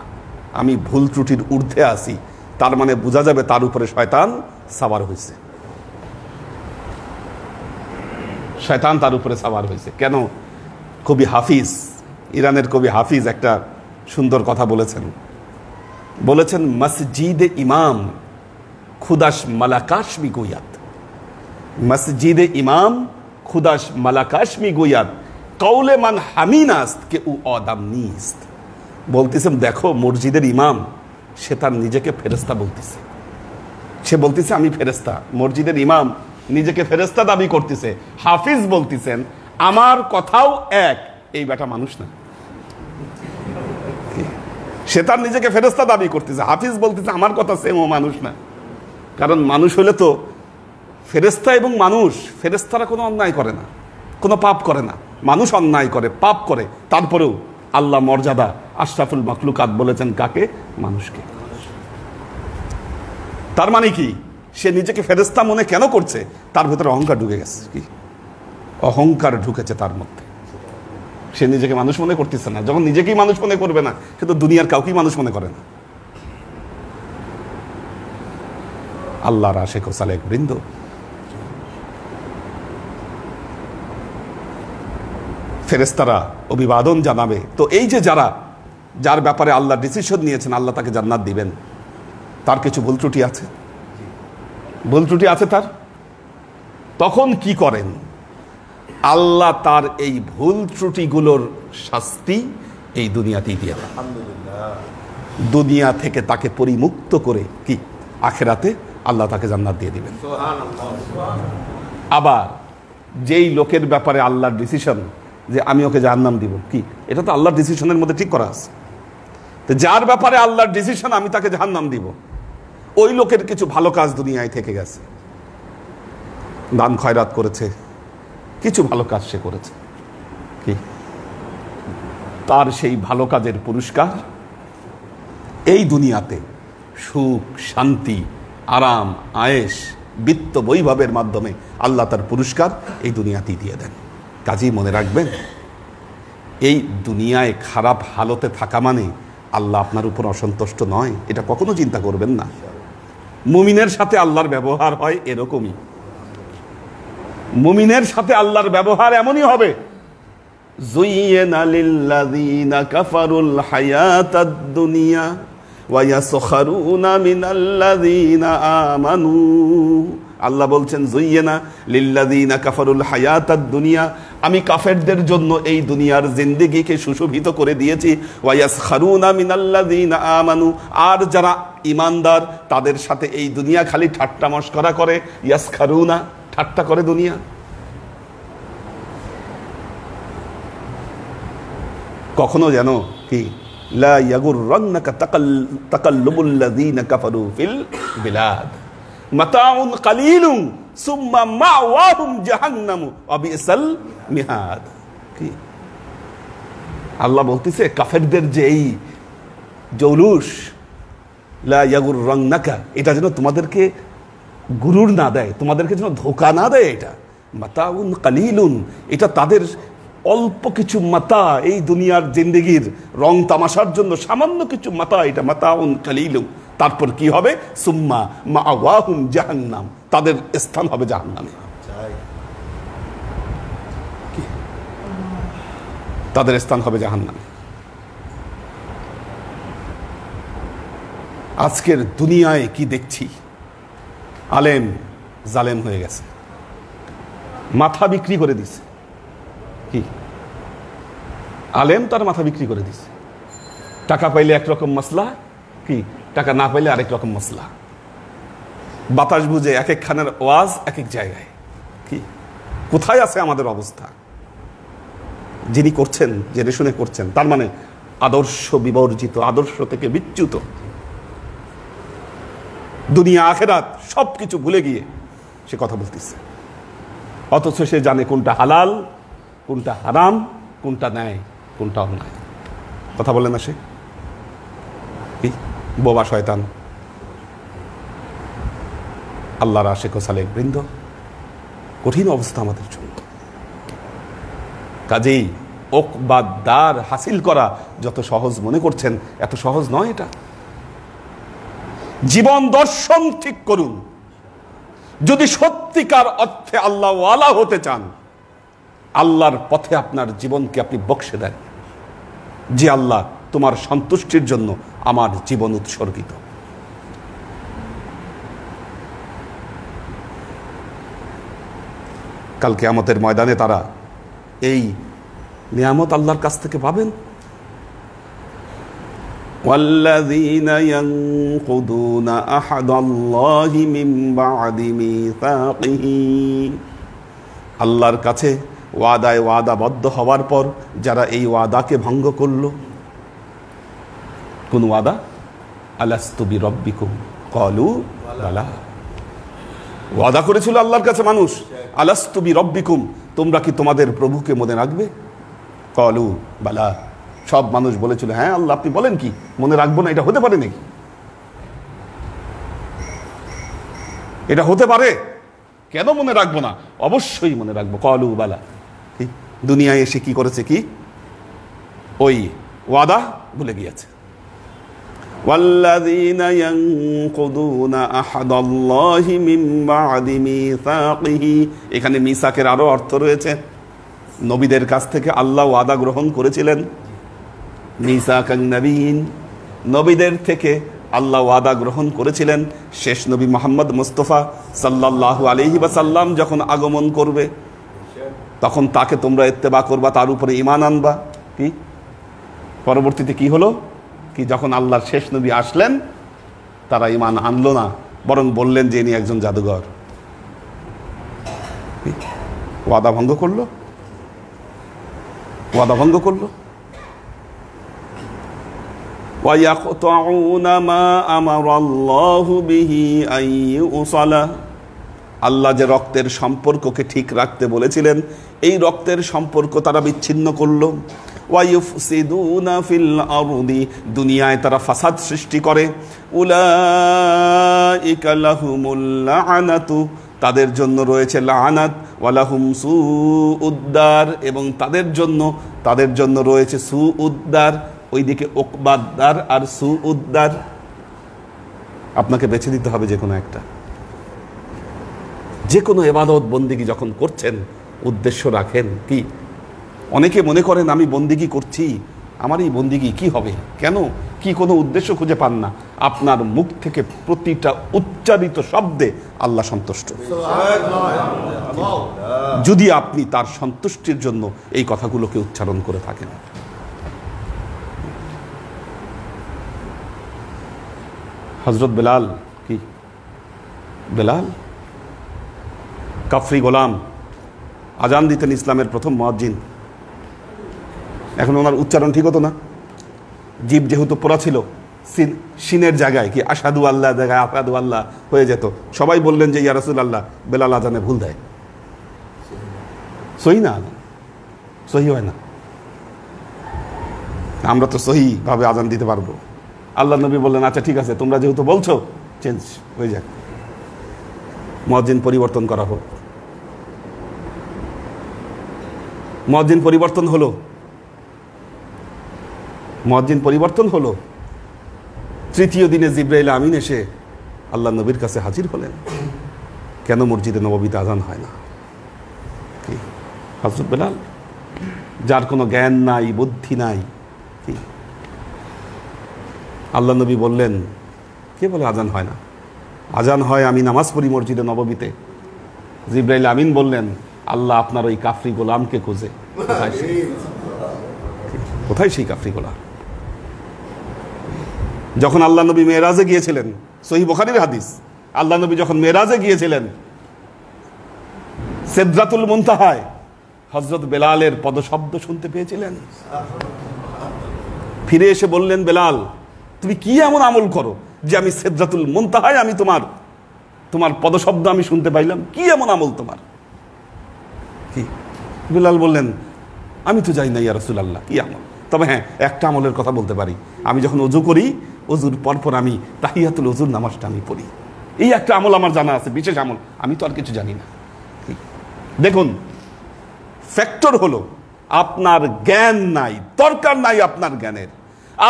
আমি ভুল ত্রুটির ঊর্ধ্বে আছি, তার মানে বোঝা যাবে তার উপরে শয়তান সাওয়ার হয়েছে, শয়তান তার উপরে সাওয়ার হয়েছে। কেন? কবি হাফিজ, ইরানের কবি হাফিজ একটা সুন্দর কথা বলেছেন। বলেছেন মসজিদে ইমাম খুদাশ মালাকাশমি গোয়াত, মসজিদে ইমাম খুদাশ মালাকাশমি গোয়াত কৌলে মান হামিনাস্ত কে উ অদাম নিস্ত। বলতেছেন দেখো মসজিদের ইমাম, সে তার নিজেকে ফেরেস্তা বলতেছে, সে বলতেছে আমি ফেরেস্তা। মসজিদের ইমাম নিজেকে ফেরেস্তা দাবি করতেছে। হাফিজ বলতেছেন আমার কথাও এক, এই বেটা মানুষ না। সে তার নিজেকে ফেরেস্তা দাবি করতেছে, হাফিজ বলতেছে আমার কথা সেম, ও মানুষ না। কারণ মানুষ হলে তো ফেরেস্তা এবং মানুষ, ফেরেস্তারা কোনো অন্যায় করে না, কোনো পাপ করে না, মানুষ অন্যায় করে, পাপ করে, তারপরেও আল্লাহ মর্যাদা আশরাফুল মাখলুকাত বলেছেন কাকে? মানুষকে। তার মানে কি, সে নিজেকে ফেরেস্তা মনে কেন করছে? তার ভেতরে অহংকার ঢুকে গেছে। কি অহংকার ঢুকেছে তার মধ্যে, সে নিজেকে মানুষ মনে করতেছে না। যখন নিজেকেই মানুষ মনে করবে না, সে তো দুনিয়ার কাউকেই মানুষ মনে করে না। আল্লাহর আশিক ও সালেক বৃন্দ, ফেরেশতারা অভিবাদন জানাবে। তো এই যে যার ব্যাপারে আল্লাহ ডিসিশন নিয়েছেন আল্লাহ তাকে জান্নাত দিবেন, তার কিছু ভুল ত্রুটি আছে, ভুল ত্রুটি আছে তার, তখন কি করেন? আল্লাহ তার এই ভুল ত্রুটিগুলোর শাস্তি এই দুনিয়াতেই দিয়ে দেন। দুনিয়া থেকে তাকে পরিমুক্ত করে কি আখিরাতে আল্লাহ তাকে জান্নাত দিয়ে দিবেন। আবার যেই লোকের ব্যাপারে আল্লাহর ডিসিশন যে আমি ওকে জাহান্নাম দিব, কি এটা তো আল্লাহর ডিসিশনের মধ্যে ঠিক করা আছে। তো যার ব্যাপারে আল্লাহর ডিসিশন আমি তাকে জাহান্নাম দিব, ওই লোকের কিছু ভালো কাজ দুনিয়ায় থেকে গেছে, দান খয়রাত করেছে, কিছু ভালো কাজ সে করেছে, কি তার সেই ভালো কাজের পুরস্কার এই দুনিয়াতে সুখ, শান্তি, আরাম, আয়েশ, বিত্ত বৈভবের মাধ্যমে আল্লাহ তার পুরস্কার এই দুনিয়াতেই দিয়ে দেন। কাজেই মনে রাখবেন, এই দুনিয়ায় খারাপ হালতে থাকা মানে আল্লাহ আপনার উপর অসন্তুষ্ট নয়, এটা কখনো চিন্তা করবেন না। মুমিনের সাথে আল্লাহর ব্যবহার হয় এরকমই, মুমিনের সাথে আল্লাহর ব্যবহার এমনই হবে। যুইয়িনা লিল্লাযীনা কাফারুল হায়াতাদ দুনিয়া ওয়া ইয়াসখারুনা মিনাল্লাযীনা আমানু। আল্লাহ বলছেন যুইয়িনা লিল্লাযীনা কাফারুল হায়াতাদ দুনিয়া, আমি কাফেরদের জন্য এই দুনিয়ার জিন্দেগিকে সুশোভিত করে দিয়েছি। ওয়া ইয়াসখারুনা মিনাল্লাযীনা আমানু, আর যারা ঈমানদার তাদের সাথে এই দুনিয়া খালি ঠাট্টা মশকরা করে। ইয়াসখারুনা, ঠাট্টা করে দুনিয়া। কখনো যেন কি লা ইয়াগুররান্নাকা তাকাল্লুবুল্লাযীনা কাফারু ফিল বিলাদ মাতাউন কালিলুন সুম্মা মাওয়াহুম জাহান্নামু ওয়া বিসাল মিহাদ। কি আল্লাহ বলতেছে কাফেরদের যে এই জৌলুস, লা ইয়াগুররান্নাকা, এটা যেন তোমাদেরকে গুরুর না দেয়, তোমাদেরকে যেন ধোকা না দেয়। এটা মাতাউন কালিলুন, এটা তাদের অল্প কিছু মাতা, এই দুনিয়ার জিন্দেগির রং তামাশার জন্য সামান্য কিছু মাতা, এটা মাতাউন কালিলুন। তারপর কি হবে? সুম্মা মাওয়াহুম জাহান্নাম, তাদের স্থান হবে জাহান্নামে। তাদের স্থান হবে জাহান্নামে। আজকের দুনিয়ায় কি দেখছি, আলেম জালেম হয়ে গেছে, মাথা বিক্রি করে দিছে। কি আলেম তার মাথা বিক্রি করে দিছে। টাকা পাইলে একরকম মাসলা, কি টাকা না পাইলে আরেক রকম মাসলা। বাতাস বুঝে এক এক খানের ওয়াজ এক এক জায়গায়। কি কোথায় আছে আমাদের অবস্থা? যিনি করছেন, জেনে শুনে করছেন, তার মানে আদর্শ বিবর্জিত, আদর্শ থেকে বিচ্যুত, দুনিয়া আখেরাত সবকিছু ভুলে গিয়ে সে কথা বলতেছে। অথচ সে জানে কোনটা হালাল, কোনটা হারাম, কোনটা ন্যায়, কোনটা অন্যায়। কথা বলে না সে? কি বোবা শয়তান। আল্লাহর আশিক ও সালেক বৃন্দ, কঠিন অবস্থা আমাদের জন্য। কাজেই ওকবাদার হাসিল করা যত সহজ মনে করছেন, এত সহজ নয় এটা। জীবন দর্শন ঠিক করুন। যদি সত্যিকার অর্থে আল্লাহ ওয়ালা হতে চান, আল্লাহর পথে আপনার জীবনকে আপনি বক্সে দেন, যে আল্লাহ তোমার সন্তুষ্টির জন্য আমার জীবন উৎসর্গিত। কাল কিয়ামতের ময়দানে তারা এই নিয়ামত আল্লাহর কাছ থেকে পাবেন। والذين ينقضون عهد الله من بعد ميثاقه, আল্লাহর কাছে ওয়াদায় ওয়াদাবদ্ধ হওয়ার পর যারা এই ওয়াদাকে ভঙ্গ করলো। কোন ওয়াদা? আলাস্তু বিরব্বিকুম ক্বালু বালা। ওয়াদা করেছিল আল্লাহর কাছে মানুষ, আলাস্তু বিরব্বিকুম, তোমরা কি তোমাদের প্রভুকে মনে রাখবে? ক্বালু বালা। সব মানুষ বলেছিল, হ্যাঁ আল্লাহ আপনি বলেন কি, মনে রাখবো না? এটা হতে পারে নাকি? এটা হতে পারে? কেন মনে রাখবো না? অবশ্যই মনে রাখবো। ক্বালু বালা। দুনিয়ায় এসে কি করেছে? কি ওই ওয়াদা ভুলে গিয়েছে। والذين ينقضون عهد الله من بعد ميثاقه, এখানে মিসাকের আরো অর্থ রয়েছে। নবীদের কাছ থেকে আল্লাহ ওয়াদা গ্রহণ করেছিলেন। মিসাকান নবীন, নবীদের থেকে আল্লাহ ওয়াদা গ্রহণ করেছিলেন। শেষ নবী মুহাম্মদ মুস্তাফা সাল্লাল্লাহু আলাইহি ওয়াসাল্লাম যখন আগমন করবে, তখন তাকে তোমরা ইত্তেবা করবা, তার উপরে ঈমান আনবা। কি পরবর্তীতে কি হলো? কি যখন আল্লাহর শেষ নবী আসলেন, তারা ঈমান আনলো না, বরং বললেন যে ইনি একজন জাদুঘর। ওয়াদা ভঙ্গ করলো, ওয়াদা ভঙ্গ করলো। وَيَقْطَعُونَ مَا أَمَرَ اللَّهُ بِهِ أَن يُوصَلَ, আল্লাহ যে রক্তের সম্পর্ককে ঠিক রাখতে বলেছিলেন, এই রক্তের সম্পর্ক তারা বিচ্ছিন্ন করলো। ওয়ায়ুফসিদুনা ফিল আরদি, দুনিয়ায় তারা ফাসাদ সৃষ্টি করে। উলাইকা লাহুমুল লাআনাতু, তাদের জন্য রয়েছে লাআনাত। ওয়ালাহুম সুউদ্দার, এবং তাদের জন্য রয়েছে সুউদ্দার। ওইদিকে ওকবাদার আর সুউদ্দার। আপনাকে বেছে দিতে হবে যে কোনো একটা। যে কোনো ইবাদত বন্দিগি যখন করছেন, উদ্দেশ্য রাখেন। কি অনেকে মনে করেন আমি বন্দিগি করছি, আমার এই বন্দিগি কি হবে, কেন, কি কোনো উদ্দেশ্য খুঁজে পান না। আপনার মুখ থেকে প্রতিটা উচ্চারিত শব্দে আল্লাহ সন্তুষ্ট। যদি আপনি তার সন্তুষ্টির জন্য এই কথাগুলোকে উচ্চারণ করে থাকেন। হযরত বেলাল, কি বেলাল কাফরি গোলাম, আজান দিতেন, ইসলামের প্রথম মুয়াজ্জিন। এখন ওনার উচ্চারণ ঠিক হতো না, জিভ যেহেতু পোড়া ছিল, সিনের জায়গায় কি আশহাদু আল্লাহ জায়গায় আশহাদু আল্লাহ হয়ে যেত। সবাই বললেন যে ইয়া রাসূলুল্লাহ, বেলাল আজানে ভুল দেয়। সহি না, সহি হয় না। আমরা তো সহি ভাবে আজান দিতে পারবো। আল্লাহ নবী বললেন, আচ্ছা ঠিক আছে, তোমরা যেহেতু বলছো, চেঞ্জ হয়ে যাক, মুয়াজ্জিন পরিবর্তন করা হোক। মুয়াজ্জিন পরিবর্তন হলো, মুয়াজ্জিন পরিবর্তন হলো। তৃতীয় দিনে জিবরাইল আমিন এসে আল্লাহ নবীর কাছে হাজির হলেন। কেন মসজিদে নববীতে আজান হয় না? কি হযরত বেলাল, যার কোনো জ্ঞান নাই, বুদ্ধি নাই, কি আল্লাহ নবী বললেন, কে বলে আজান হয় না? আজান হয়, আমি নামাজ পড়ি মসজিদে নববীতে। জিবরাইল আমিন বললেন, আল্লাহ আপনার ওই কাফরি গোলামকে খুঁজে। কোথায় সেই কাফরি গোলাম? যখন আল্লাহ নবী মেরাজে গিয়েছিলেন, সহিহ বুখারীর হাদিস, আল্লাহ নবী যখন মেরাজে গিয়েছিলেন, সিদরাতুল মুনতাহায় হযরত বেলালের পদশব্দ শুনতে পেয়েছিলেন। ফিরে এসে বললেন, বেলাল তুমি কি এমন আমল করো যে আমি সিদরাতুল মুনতাহায় আমি তোমার পদশব্দ আমি শুনতে পাইলাম? কি এমন আমল তোমার? কি? বেলাল বললেন, আমি তো জানি না ইয়া রাসূলুল্লাহ কি আমল, তবে হ্যাঁ একটা আমলের কথা বলতে পারি, আমি যখন ওযু করি, ওযুর পরপর আমি তাহিয়াতুল ওযুর নামাজটা আমি পড়ি। এই একটা আমল আমার জানা আছে, বিশেষ আমল, আমি তো আর কিছু জানি না। দেখুন, ফ্যাক্টর হলো আপনার জ্ঞান নাই, দরকার নাই আপনার জ্ঞানের,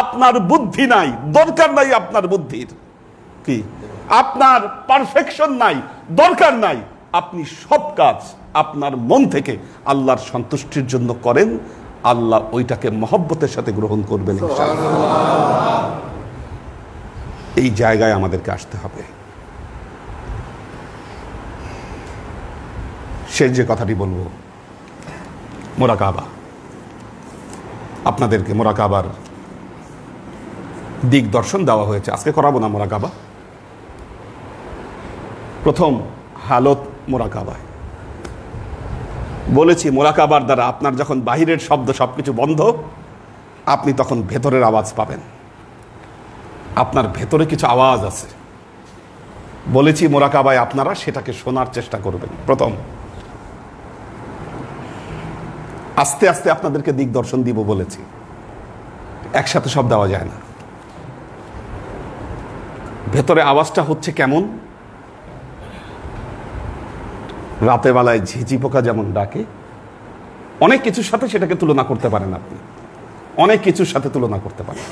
আপনার বুদ্ধি নাই, দরকার নাই আপনার বুদ্ধির, কি আপনার পারফেকশন নাই, দরকার নাই। আপনি সব কাজ আপনার মন থেকে আল্লাহর সন্তুষ্টির জন্য করেন, আল্লাহ ওইটাকে মহব্বতের সাথে গ্রহণ করবেন ইনশাআল্লাহ। এই জায়গায় আমাদেরকে আসতে হবে। শেষ যে কথাটি বলবো, মোরাকাবা। আপনাদেরকে মোরাকাবার দিক দর্শন দেওয়া হয়েছে, আজকে করাবো না মোরাকাবা। প্রথম হালত মোরাকাবায় বলেছি, মোরাকাবার দ্বারা আপনার যখন বাহিরের শব্দ সবকিছু বন্ধ, আপনি তখন ভেতরের আওয়াজ পাবেন। আপনার ভেতরে কিছু আওয়াজ আছে, বলেছি মোরাকাবায় আপনারা সেটাকে শোনার চেষ্টা করবেন। প্রথম, আস্তে আস্তে আপনাদেরকে দিক দর্শন দিব বলেছি, একসাথে সব দেওয়া যায় না। ভেতরে আওয়াজটা হচ্ছে কেমন? রাতে বেলায় ঝিঝি পোকা যেমন ডাকে, অনেক কিছুর সাথে সেটাকে তুলনা করতে পারেন আপনি, অনেক কিছুর সাথে তুলনা করতে পারেন।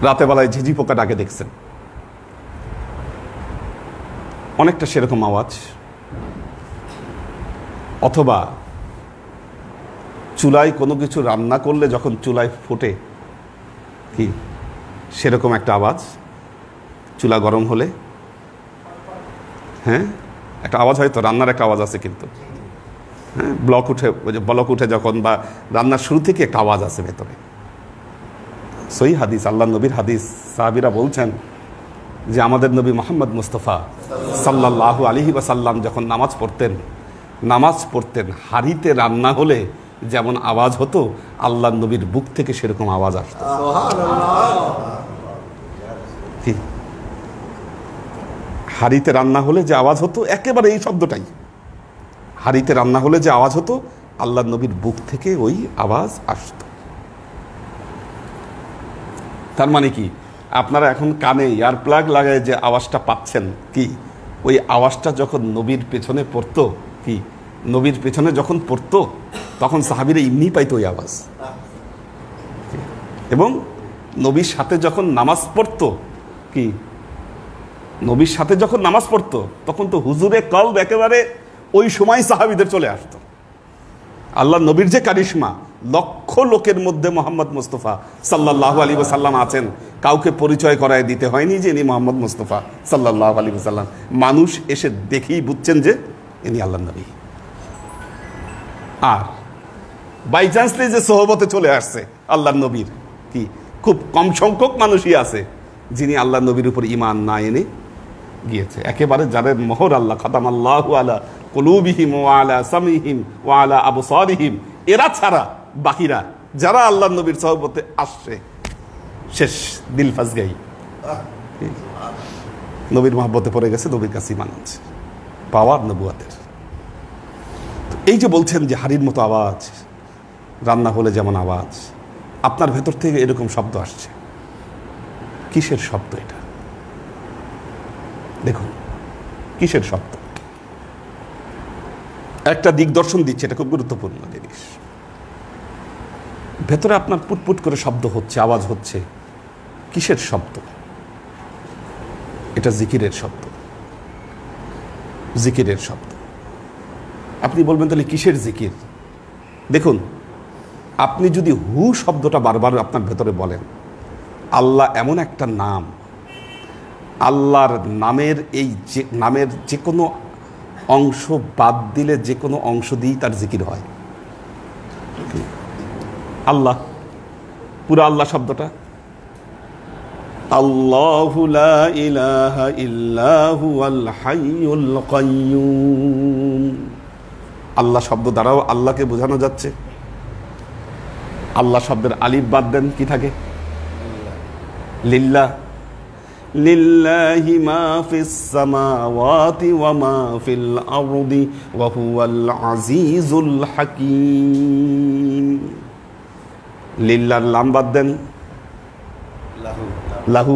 রাতে বেলায় ঝিঝি পোকা ডাকে দেখছেন, অনেকটা সেরকম আওয়াজ। অথবা চুলায় কোনো কিছু রান্না করলে যখন চুলায় ফোটে, কি সেরকম একটা আওয়াজ। চুলা গরম হলে হ্যাঁ একটা আওয়াজ, হয়তো রান্নার একটা আওয়াজ আছে, কিন্তু হ্যাঁ বলক উঠে যখন, বা রান্নার শুরু থেকে একটা আওয়াজ আছে ভেতরে। সহিহ হাদিস, আল্লাহ নবীর হাদিস, সাহাবীরা বলছেন যে আমাদের নবী মুহাম্মদ মুস্তাফা সাল্লাল্লাহু আলাইহি ওয়াসাল্লাম যখন নামাজ পড়তেন, হাড়িতে রান্না হলে যেমন আওয়াজ হতো, আল্লাহ নবীর বুক থেকে সেরকম আওয়াজ আসতো। হাড়িতে রান্না হলে যে আওয়াজ হতো, একেবারে এই শব্দটাই, হাড়িতে রান্না হলে যে আওয়াজ হতো, আল্লাহ নবীর বুক থেকে ওই আওয়াজ আসতো। তার মানে কি, আপনারা এখন কানে ইয়ার প্লাগ লাগায় যে আওয়াজটা পাচ্ছেন, কি ওই আওয়াজটা যখন নবীর পেছনে পড়তো, কি নবীর পেছনে যখন পড়তো, তখন সাহাবীরা এমনি পাইতো ওই আওয়াজ। এবং নবীর সাথে যখন নামাজ পড়তো, কি নবীর সাথে যখন নামাজ পড়তো, তখন তো হুজুরে কলব একেবারে ওই সময় সাহাবীদের চলে আসতো। আল্লাহ নবীর যে কারিশমা, লক্ষ লোকের মধ্যে মোহাম্মদ মুস্তাফা সাল্লাল্লাহু আলাইহি ওয়াসাল্লাম আছেন, কাউকে পরিচয় করায় দিতে হয়নি যে ইনি মোহাম্মদ মুস্তাফা সাল্লাল্লাহু আলাইহি ওয়াসাল্লাম। মানুষ এসে দেখেই বুঝছেন যে ইনি আল্লাহ নবী। আর বাই চান্সলি যে সোহবতে চলে আসছে আল্লাহ নবীর, কি খুব কম সংখ্যক মানুষই আছে যিনি আল্লাহ নবীর উপর ঈমান না এনে গিয়েছে। একেবারে যাদের মোহর আল্লাহ খাতামাল্লাহু আলা কুলুবিহিম ওয়া আলা সামিহিম ওয়া আলা আবসারিহিম, এরা ছাড়া বাকিরা যারা আল্লাহ নবীর সোহবতে আসছে, শেষ দিল ফাসগাই, নবীর মহব্বতে পড়ে গেছে, নবীর কাছে ঈমান আছে, পাওয়ার নবুয়াতের। এই যে বলছেন যে হাড়ির মতো আওয়াজ, রান্না হলে যেমন আওয়াজ, আপনার ভেতর থেকে এরকম শব্দ আসছে, কিসের শব্দ এটা? দেখুন কিসের শব্দ। একটা দিকদর্শন দিচ্ছে, এটা খুব গুরুত্বপূর্ণ জিনিস। ভেতরে আপনার পুটপুট করে শব্দ হচ্ছে, আওয়াজ হচ্ছে, কিসের শব্দ? এটা জিকিরের শব্দ। জিকিরের শব্দ। আপনি বলবেন তাহলে কিসের জিকির? দেখুন, আপনি যদি হু শব্দটা বারবার আপনার ভেতরে বলেন, আল্লাহ এমন একটা নাম, আল্লাহর নামের নামের যে কোনো অংশ বাদ দিলে যে কোনো অংশ দিয়েই তার জিকির হয়। আল্লাহ, পুরা আল্লাহ শব্দটা, আল্লাহু লা ইলাহা ইল্লা হুয়াল হাইয়ুল কাইয়্যুম। আল্লাহ শব্দ দ্বারাও আল্লাহকে বোঝানো যাচ্ছে। আল্লাহ শব্দের আলিফ বাদ দেন, কি থাকে? লিল্লাহ। লিল্লাহি মা ফিস সামাওয়াতি ওয়া মা ফিল আরদি ওয়া হুয়াল আজিজুল হাকীম। লিল্লাহর লাম বাদ দেন, লাহু।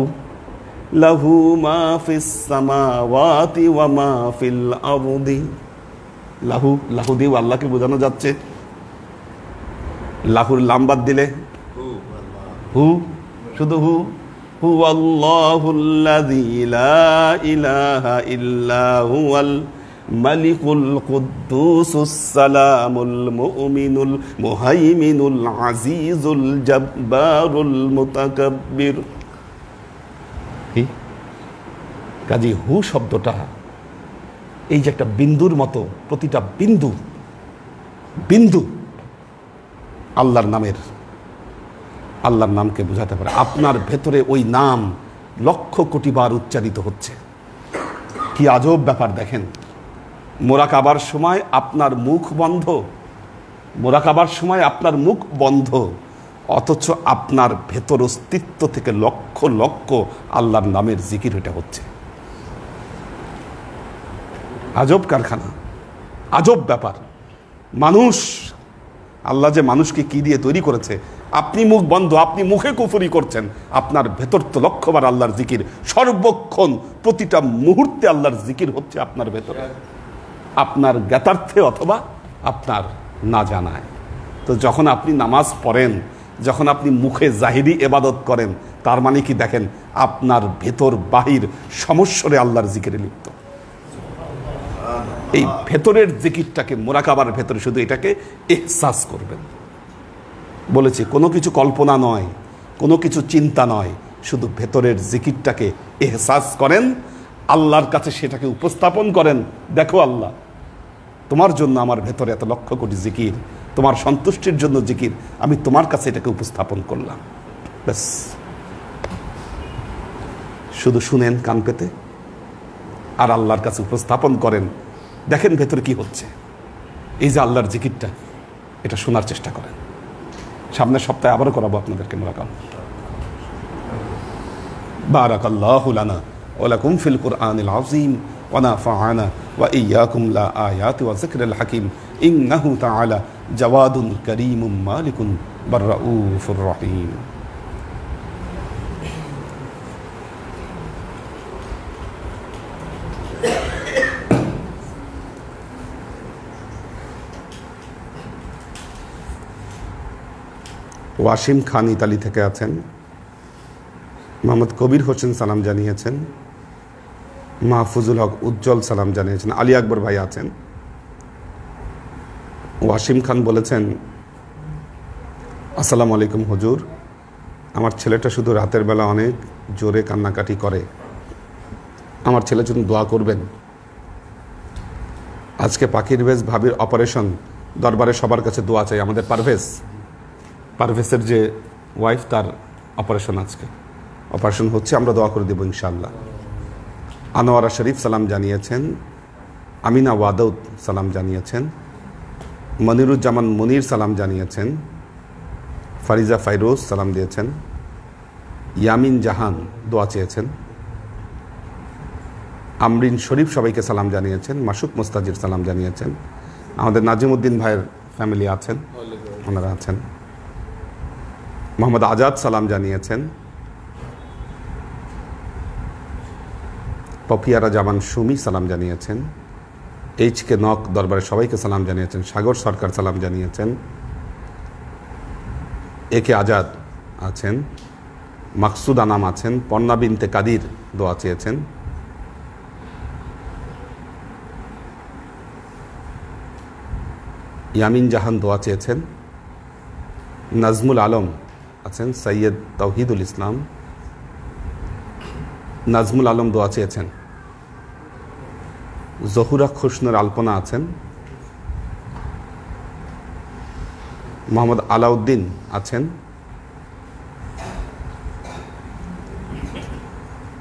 লাহু মা ফিস সামাওয়াতি ওয়া মা ফিল আরদি। লাহু, লাহু দিয়ে আল্লাহকে বোঝানো যাচ্ছে। লাহুর লাম বাদ দিলে হু, শুধু হু। হু আল্লাহুল্লাযী লা ইলাহা ইল্লা হুয়াল মালিকুল কুদ্দুসুস সালামুল মুমিনুল মুহাইমিনুল আজিজুল জব্বারুল মুতাকাব্বির। কি কাজী হু শব্দটা এই যে একটা বিন্দুর মতো, প্রতিটা বিন্দু বিন্দু আল্লাহর নামের, আল্লাহর নামকে বোঝাতে পারে। আপনার ভেতরে ওই নাম লক্ষ কোটি বার উচ্চারিত হচ্ছে। কি আজব ব্যাপার দেখেন, মোরাকাবার সময় আপনার মুখ বন্ধ, মোরাকাবার সময় আপনার মুখ বন্ধ, অথচ আপনার ভেতর অস্তিত্ব থেকে লক্ষ লক্ষ আল্লাহর নামের জিকির এটা হচ্ছে। আজব কারখানা, আজব ব্যাপার। মানুষ, আল্লাহ যে মানুষকে কি দিয়ে তৈরি করেছে, আপনি মুখ বন্ধ, আপনি মুখে কুফরি করছেন, আপনার ভেতর তো লক্ষ্যবার আল্লাহর জিকির, সর্বক্ষণ প্রতিটা মুহূর্তে আল্লাহর জিকির হচ্ছে আপনার ভেতরে, আপনার জ্ঞাতার্থে অথবা আপনার না জানায়। তো যখন আপনি নামাজ পড়েন, যখন আপনি মুখে জাহিরি এবাদত করেন, তার মানে কি দেখেন আপনার ভেতর বাহির সমস্বরে আল্লাহর জিকিরে লিপ্ত। এই ভেতরের জিকিরটাকে, মোরাকাবার ভেতরে শুধু এটাকে ইহসাস করবেন। বলেছি কোনো কিছু কল্পনা নয়, কোনো কিছু চিন্তা নয়, শুধু ভেতরের জিকিরটাকে ইহসাস করেন, আল্লাহর কাছে সেটাকে উপস্থাপন করেন। দেখো আল্লাহ, তোমার জন্য আমার ভেতরে এত লক্ষ কোটি জিকির, তোমার সন্তুষ্টির জন্য জিকির, আমি তোমার কাছে এটাকে উপস্থাপন করলাম। ব্যাস, শুধু শুনেন কান পেতে আর আল্লাহর কাছে উপস্থাপন করেন। দেখেন ভেতরে কি হচ্ছে। এই যে আল্লাহর জিকিরটা, এটা শোনার চেষ্টা করেন। সামনের সপ্তাহে আবারও করাবো আপনাদেরকে মোরাকাবা। বারাকাল্লাহু লানা ওয়া লাকুম ফিল কুরআনিল আযীম ওয়া নাফা'ানা ওয়া ইয়্যাকুম লা আয়াতি ওয়া যিকরিল হাকীম ইন্নাহু তাআলা জাওয়াদুন কারীমুম মালিকুন বাররাউফুর রহিম। ওয়াসিম খান ইতালি থেকে আছেন। মোহাম্মদ কবির হোসেন সালাম জানিয়েছেন। মাহফুজুল হক উজ্জ্বল সালাম জানিয়েছেন। আলী আকবর ভাই আছেন। ওয়াসিম খান বলেছেন, আসসালামু আলাইকুম হুজুর, আমার ছেলেটা শুধু রাতের বেলা অনেক জোরে কান্নাকাটি করে, আমার ছেলের জন্য দোয়া করবেন। আজকে পাখির বেশ ভাবির অপারেশন, দরবারে সবার কাছে দোয়া চাই। আমাদের পারভেজের যে ওয়াইফ, তার অপারেশন, আজকে অপারেশন হচ্ছে, আমরা দোয়া করে দেবো ইনশাআল্লাহ। আনোয়ারা শরীফ সালাম জানিয়েছেন। আমিনা ওয়াদৌদ সালাম জানিয়েছেন। মনিরুজ্জামান মনির সালাম জানিয়েছেন। ফারিজা ফাইরোজ সালাম দিয়েছেন। ইয়ামিন জাহান দোয়া চেয়েছেন। আমরিন শরীফ সবাইকে সালাম জানিয়েছেন। মাসুক মোস্তাজির সালাম জানিয়েছেন। আমাদের নাজিমউদ্দিন ভাইয়ের ফ্যামিলি আছেন, ওনারা আছেন। মোহাম্মদ আজাদ সালাম জানিয়েছেন। পপিয়ারা জামান সুমি সালাম জানিয়েছেন। HK নক দরবারে সবাইকে সালাম জানিয়েছেন। সাগর সরকার সালাম জানিয়েছেন। AK আজাদ আছেন। মাকসুদ আনাম আছেন। পন্না বিনতে কাদির দোয়া চেয়েছেন। ইয়ামিন জাহান দোয়া চেয়েছেন। নাজমুল আলম আছেন। সৈয়দ তৌহিদুল ইসলাম নাজমুল আলম দোয়া চেয়েছেন। জহুরা খুশনুর আলপনা আছেন। মোহাম্মদ আলাউদ্দিন আছেন।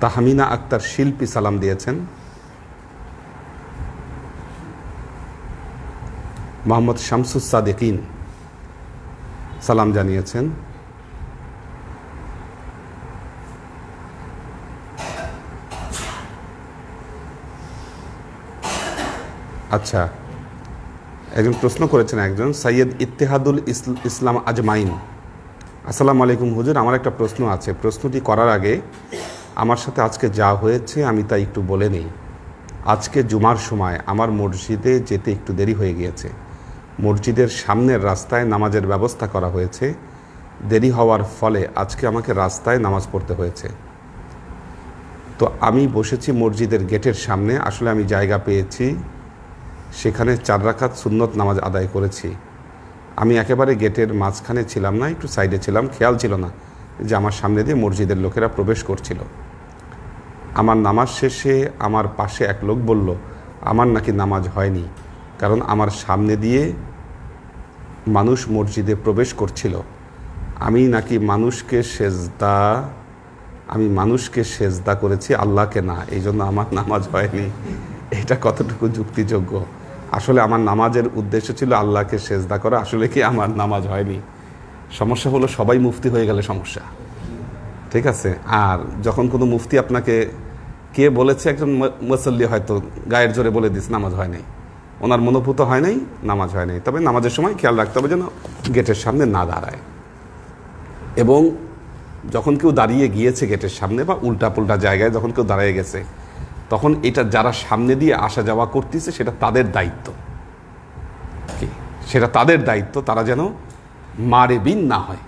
তাহমিনা আক্তার শিল্পী সালাম দিয়েছেন। মোহাম্মদ শামসুস সাদিকিন সালাম জানিয়েছেন। আচ্ছা, একজন প্রশ্ন করেছেন, একজন সৈয়দ ইত্তেহাদুল ইসলাম আজমাইন। আসসালামু আলাইকুম হুজুর, আমার একটা প্রশ্ন আছে। প্রশ্নটি করার আগে আমার সাথে আজকে যা হয়েছে আমি তাই একটু বলে নেই। আজকে জুমার সময় আমার মসজিদে যেতে একটু দেরি হয়ে গিয়েছে। মসজিদের সামনের রাস্তায় নামাজের ব্যবস্থা করা হয়েছে। দেরি হওয়ার ফলে আজকে আমাকে রাস্তায় নামাজ পড়তে হয়েছে। তো আমি বসেছি মসজিদের গেটের সামনে। আসলে আমি জায়গা পেয়েছি, সেখানে 4 রাকাত সুন্নত নামাজ আদায় করেছি। আমি একেবারে গেটের মাঝখানে ছিলাম না, একটু সাইডে ছিলাম। খেয়াল ছিল না যে আমার সামনে দিয়ে মসজিদের লোকেরা প্রবেশ করছিল। আমার নামাজ শেষে আমার পাশে এক লোক বলল আমার নাকি নামাজ হয়নি, কারণ আমার সামনে দিয়ে মানুষ মসজিদে প্রবেশ করছিল। আমি মানুষকে সেজদা করেছি, আল্লাহকে না, এই জন্য আমার নামাজ হয়নি। এটা কতটুকু যুক্তিযোগ্য? আসলে আমার নামাজের উদ্দেশ্য ছিল আল্লাহকে সেজদা করা। আসলে কি আমার নামাজ হয়নি? সমস্যা হলো সবাই মুফতি হয়ে গেলে সমস্যা, ঠিক আছে? আর যখন কোনো মুফতি আপনাকে কে বলেছে, একজন মুসল্লি হয়তো গায়ের জোরে বলে দিস নামাজ হয় নাই, ওনার মনোভূত হয় নাই, নামাজ হয় নাই। তবে নামাজের সময় খেয়াল রাখতে হবে যেন গেটের সামনে না দাঁড়ায়। এবং যখন কেউ দাঁড়িয়ে গিয়েছে গেটের সামনে বা উল্টা পুল্টা জায়গায় যখন কেউ দাঁড়িয়ে গেছে, তখন এটা যারা সামনে দিয়ে আসা যাওয়া করতেছে সেটা তাদের দায়িত্ব। সেটা তাদের দায়িত্ব, তারা যেন মারে বিন না হয়।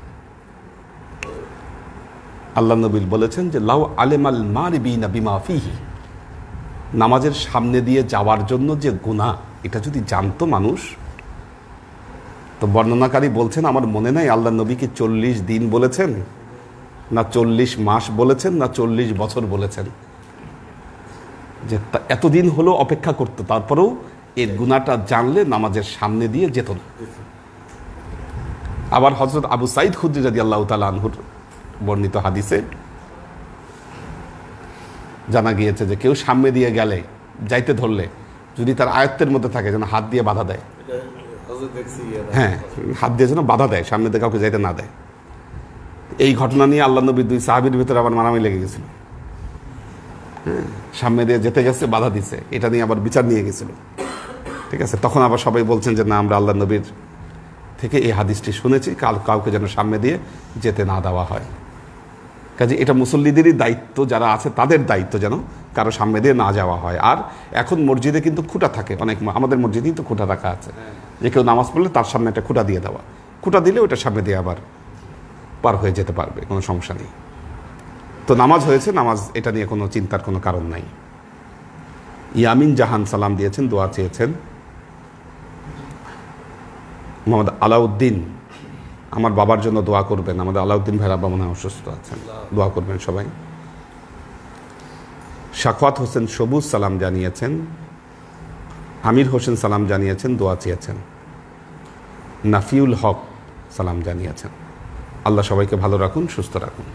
আল্লাহ নবী বলেছেন যে লাউ আলেমাল মারিবিনা বিমা ফিহি, নামাজের সামনে দিয়ে যাওয়ার জন্য যে গুনাহ, এটা যদি জানতো মানুষ। তো বর্ণনাকারী বলছেন, আমার মনে নাই আল্লাহ নবীকে 40 দিন বলেছেন না 40 মাস বলেছেন না 40 বছর বলেছেন, যে এতদিন হলো অপেক্ষা করতো, তারপরেও এর গুনাহটা জানলে নামাজের সামনে দিয়ে যেত না। আবার হযরত আবু সাঈদ খুদরী রাদিয়াল্লাহু তাআলা আনহুর বর্ণিত হাদিসে জানা গিয়েছে যে কেউ সামনে দিয়ে গেলে, যাইতে ধরলে, যদি তার আয়ত্তের মধ্যে থাকে যেন হাত দিয়ে বাধা দেয়। হ্যাঁ, হাত দিয়ে যেন বাধা দেয়, সামনে দিয়ে কাউকে যাইতে না দেয়। এই ঘটনা নিয়ে আল্লাহ নবী 2 সাহাবীর ভিতরে আবার মারামারি লেগে গেছিল। হ্যাঁ, সামনে দিয়ে যেতে গেছে, বাধা দিছে, এটা নিয়ে আবার বিচার নিয়ে গেছিল। ঠিক আছে, তখন আবার সবাই বলছেন যে না, আমরা আল্লাহ নবীর থেকে এই হাদিসটি শুনেছি, কাউকে যেন সামনে দিয়ে যেতে না দেওয়া হয়। কাজে এটা মুসল্লিদেরই দায়িত্ব, যারা আছে তাদের দায়িত্ব যেন কারো সামনে দিয়ে না যাওয়া হয়। আর এখন মসজিদে কিন্তু খুঁটা থাকে, অনেক আমাদের মসজিদেই তো খুঁটা রাখা আছে, যে কেউ নামাজ পড়লে তার সামনে একটা খুঁটা দিয়ে দেওয়া। খুঁটা দিলে ওটার সামনে দিয়ে আবার পার হয়ে যেতে পারবে, কোনো সমস্যা নেই। তো নামাজ হয়েছে, নামাজ, এটা নিয়ে কোনো চিন্তার কোনো কারণ নাই। ইয়ামিন জাহান সালাম দিয়েছেন, দোয়া চেয়েছেন। মোহাম্মদ আলাউদ্দিন, আমার বাবার জন্য দোয়া করবেন। আমাদের আলাউদ্দিন ভাইয়ের আব্বা মনে হয় অসুস্থ আছেন, দোয়া করবেন সবাই। শাকওয়াত হোসেন সবুজ সালাম জানিয়েছেন। আমির হোসেন সালাম জানিয়েছেন, দোয়া চেয়েছেন। নাফিউল হক সালাম জানিয়েছেন। আল্লাহ সবাইকে ভালো রাখুন, সুস্থ রাখুন।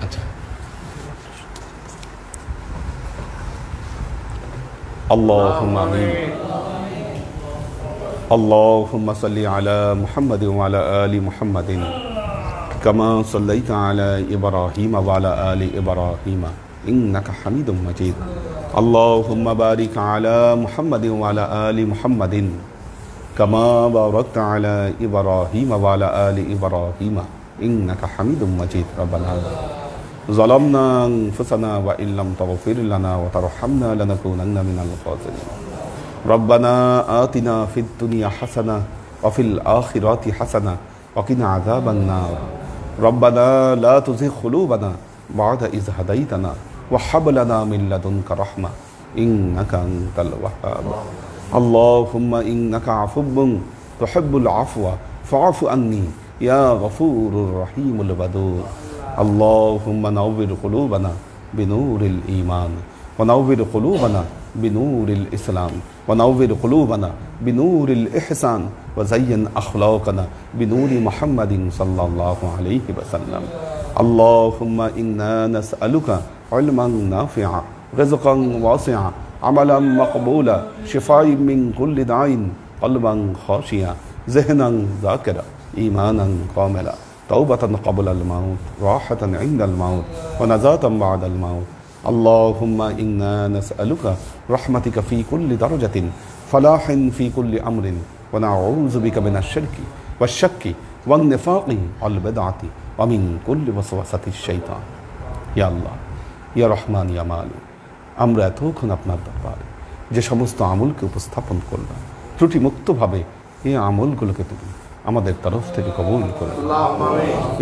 আচ্ছা, আল্লাহুম্মা আমিন। আল্লাহুম্মা সাল্লি আলা মুহাম্মাদিন ওয়া আলা আলি মুহাম্মাদিন কামা সাল্লাইতা আলা ইব্রাহিম ওয়া আলা আলি ইব্রাহিম ইন্নাকা হামিদুম মাজিদ। আল্লাহুম্মা বারিক আলা মুহাম্মাদিন ওয়া আলা আলি মুহাম্মাদিন কামা বারাকতা আলা ইব্রাহিম ওয়া আলা আলি ইব্রাহিম ইন্নাকা হামিদুম মাজিদ। রব্বানা যালামনা আনফুসানা ওয়া ইল্লাম তাগফির লানা ওয়া তারহামনা লানাকুনান্না মিনাল খাসিরিন। রব্বানা আতিনা ফিদ দুনিয়া হাসানা ওয়া ফিল আখিরাতি হাসানা ওয়া কিনা আযাবান নার রব্বানা লা তুযিগ কুলুবানা বা'দা ইয হাদাইতানা ওয়া হাব লানা মিন লাদুনকা রাহমা ইন্নাকা আনতাল ওয়াহ্হাব আল্লাহুম্মা ইন্নাকা আফুব্বুন তুহিব্বুল আফওয়া ফা'ফু আন্নী ইয়া গফুরুর রহিমুল ওয়াদুদ আল্লাহুম্মা নাওবির কুলুবানা বিনুরিল ঈমান ওয়া নাওবির কুলুবানা বিনুরিল ইসলাম ওয়া নাওবির কুলুবানা বিনুরিল ইহসান ওয়া যায়্যিন আখলাকানা বিনুরি মুহাম্মাদিন সাল্লাল্লাহু আলাইহি ওয়াসাল্লাম আল্লাহুম্মা ইন্না নাসআলুকা ইলমান নাফিআ রিজকান ওয়াসিআ আমালান মাকবুলা শিফাa'an মিন কুল্লি দাইন কলবান খাশিয়া যিহনান যাকিরা ঈমানান কামিলা তাওবাতান ক্বাবলাল মাউত রাহাতান ইনদাল মাউত ওয়া নাজাতান বা'দাল মাউত আল্লাহুম্মা ইন্না নাসআলুকা রাহমাতিকা ফি কুল্লি দারাজাতিন ফালাহান ফি কুল্লি আমরিন ওয়া নাউযু বিকা মিনাশ শিরকি ওয়াশ শাক্কি ওয়ান নিফাকি ওয়াল বিদআতি ওয়া মিন কুল্লি ওয়াসওয়াসাতিশ শাইতান ইয়া আল্লাহ ইয়া রহমান ইয়া মালিক আমরা এতক্ষণ আপনার দরবারে যে সমস্ত আমলকে উপস্থাপন করলাম ত্রুটি মুক্তভাবে এই আমলগুলোকে তুমি আমাদের তরফ থেকে কবুল করে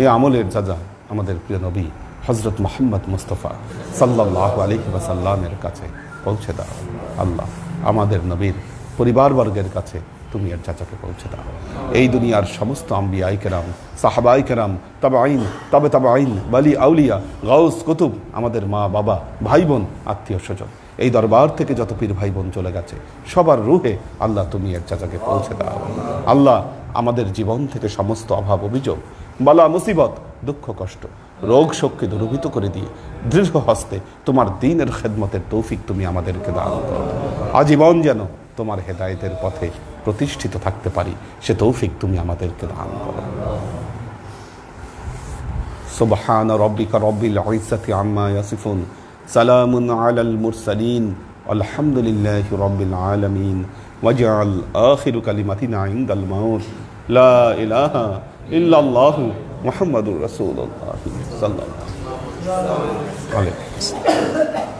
এই আমলের যাজা আমাদের প্রিয় নবী হযরত মুহাম্মদ মুস্তাফা সাল্লাল্লাহু আলাইহি ওয়াসাল্লামের কাছে পৌঁছে দাও আল্লাহ আমাদের নবীর পরিবারবর্গের কাছে তুমি এর যাজাকে পৌঁছে দাও এই দুনিয়ার সমস্ত আম্বিয়ায়ে কেরাম সাহাবায়ে কেরাম তাবেঈন তবে তাবেঈন ওয়ালি আউলিয়া গাউস কুতুব আমাদের মা বাবা ভাই বোন আত্মীয় স্বজন এই দরবার থেকে যত পীর ভাই বোন চলে গেছে সবার রুহে আল্লাহ তুমি এর যাজাকে পৌঁছে দাও আল্লাহ আমাদের জীবন থেকে সমস্ত অভাব অভিযোগ বালা মুসিবত দুঃখ কষ্ট রোগ শোককে দূরীভূত করে দিয়ে দৃঢ় হস্তে তোমার দ্বীনের খেদমতের তৌফিক তুমি আমাদেরকে দান করো আজীবন যেন তোমার হেদায়েতের পথে প্রতিষ্ঠিত থাকতে পারি সে তৌফিক তুমি আমাদেরকে দান করো সুবহান রাব্বিকা রাব্বিল ইজ্জাতি আম্মা ইয়াসিফুন সালামুন আলাল মুরসালিন আলহামদুলিল্লাহি রাব্বিল আলামিন ওয়াজআল আখিরু কালিমাতিনা ইনদাল মাউত লা ইলাহা ইল্লাল্লাহু মুহাম্মাদুর রাসূলুল্লাহ সাল্লাল্লাহু আলাইহি ওয়াসাল্লাম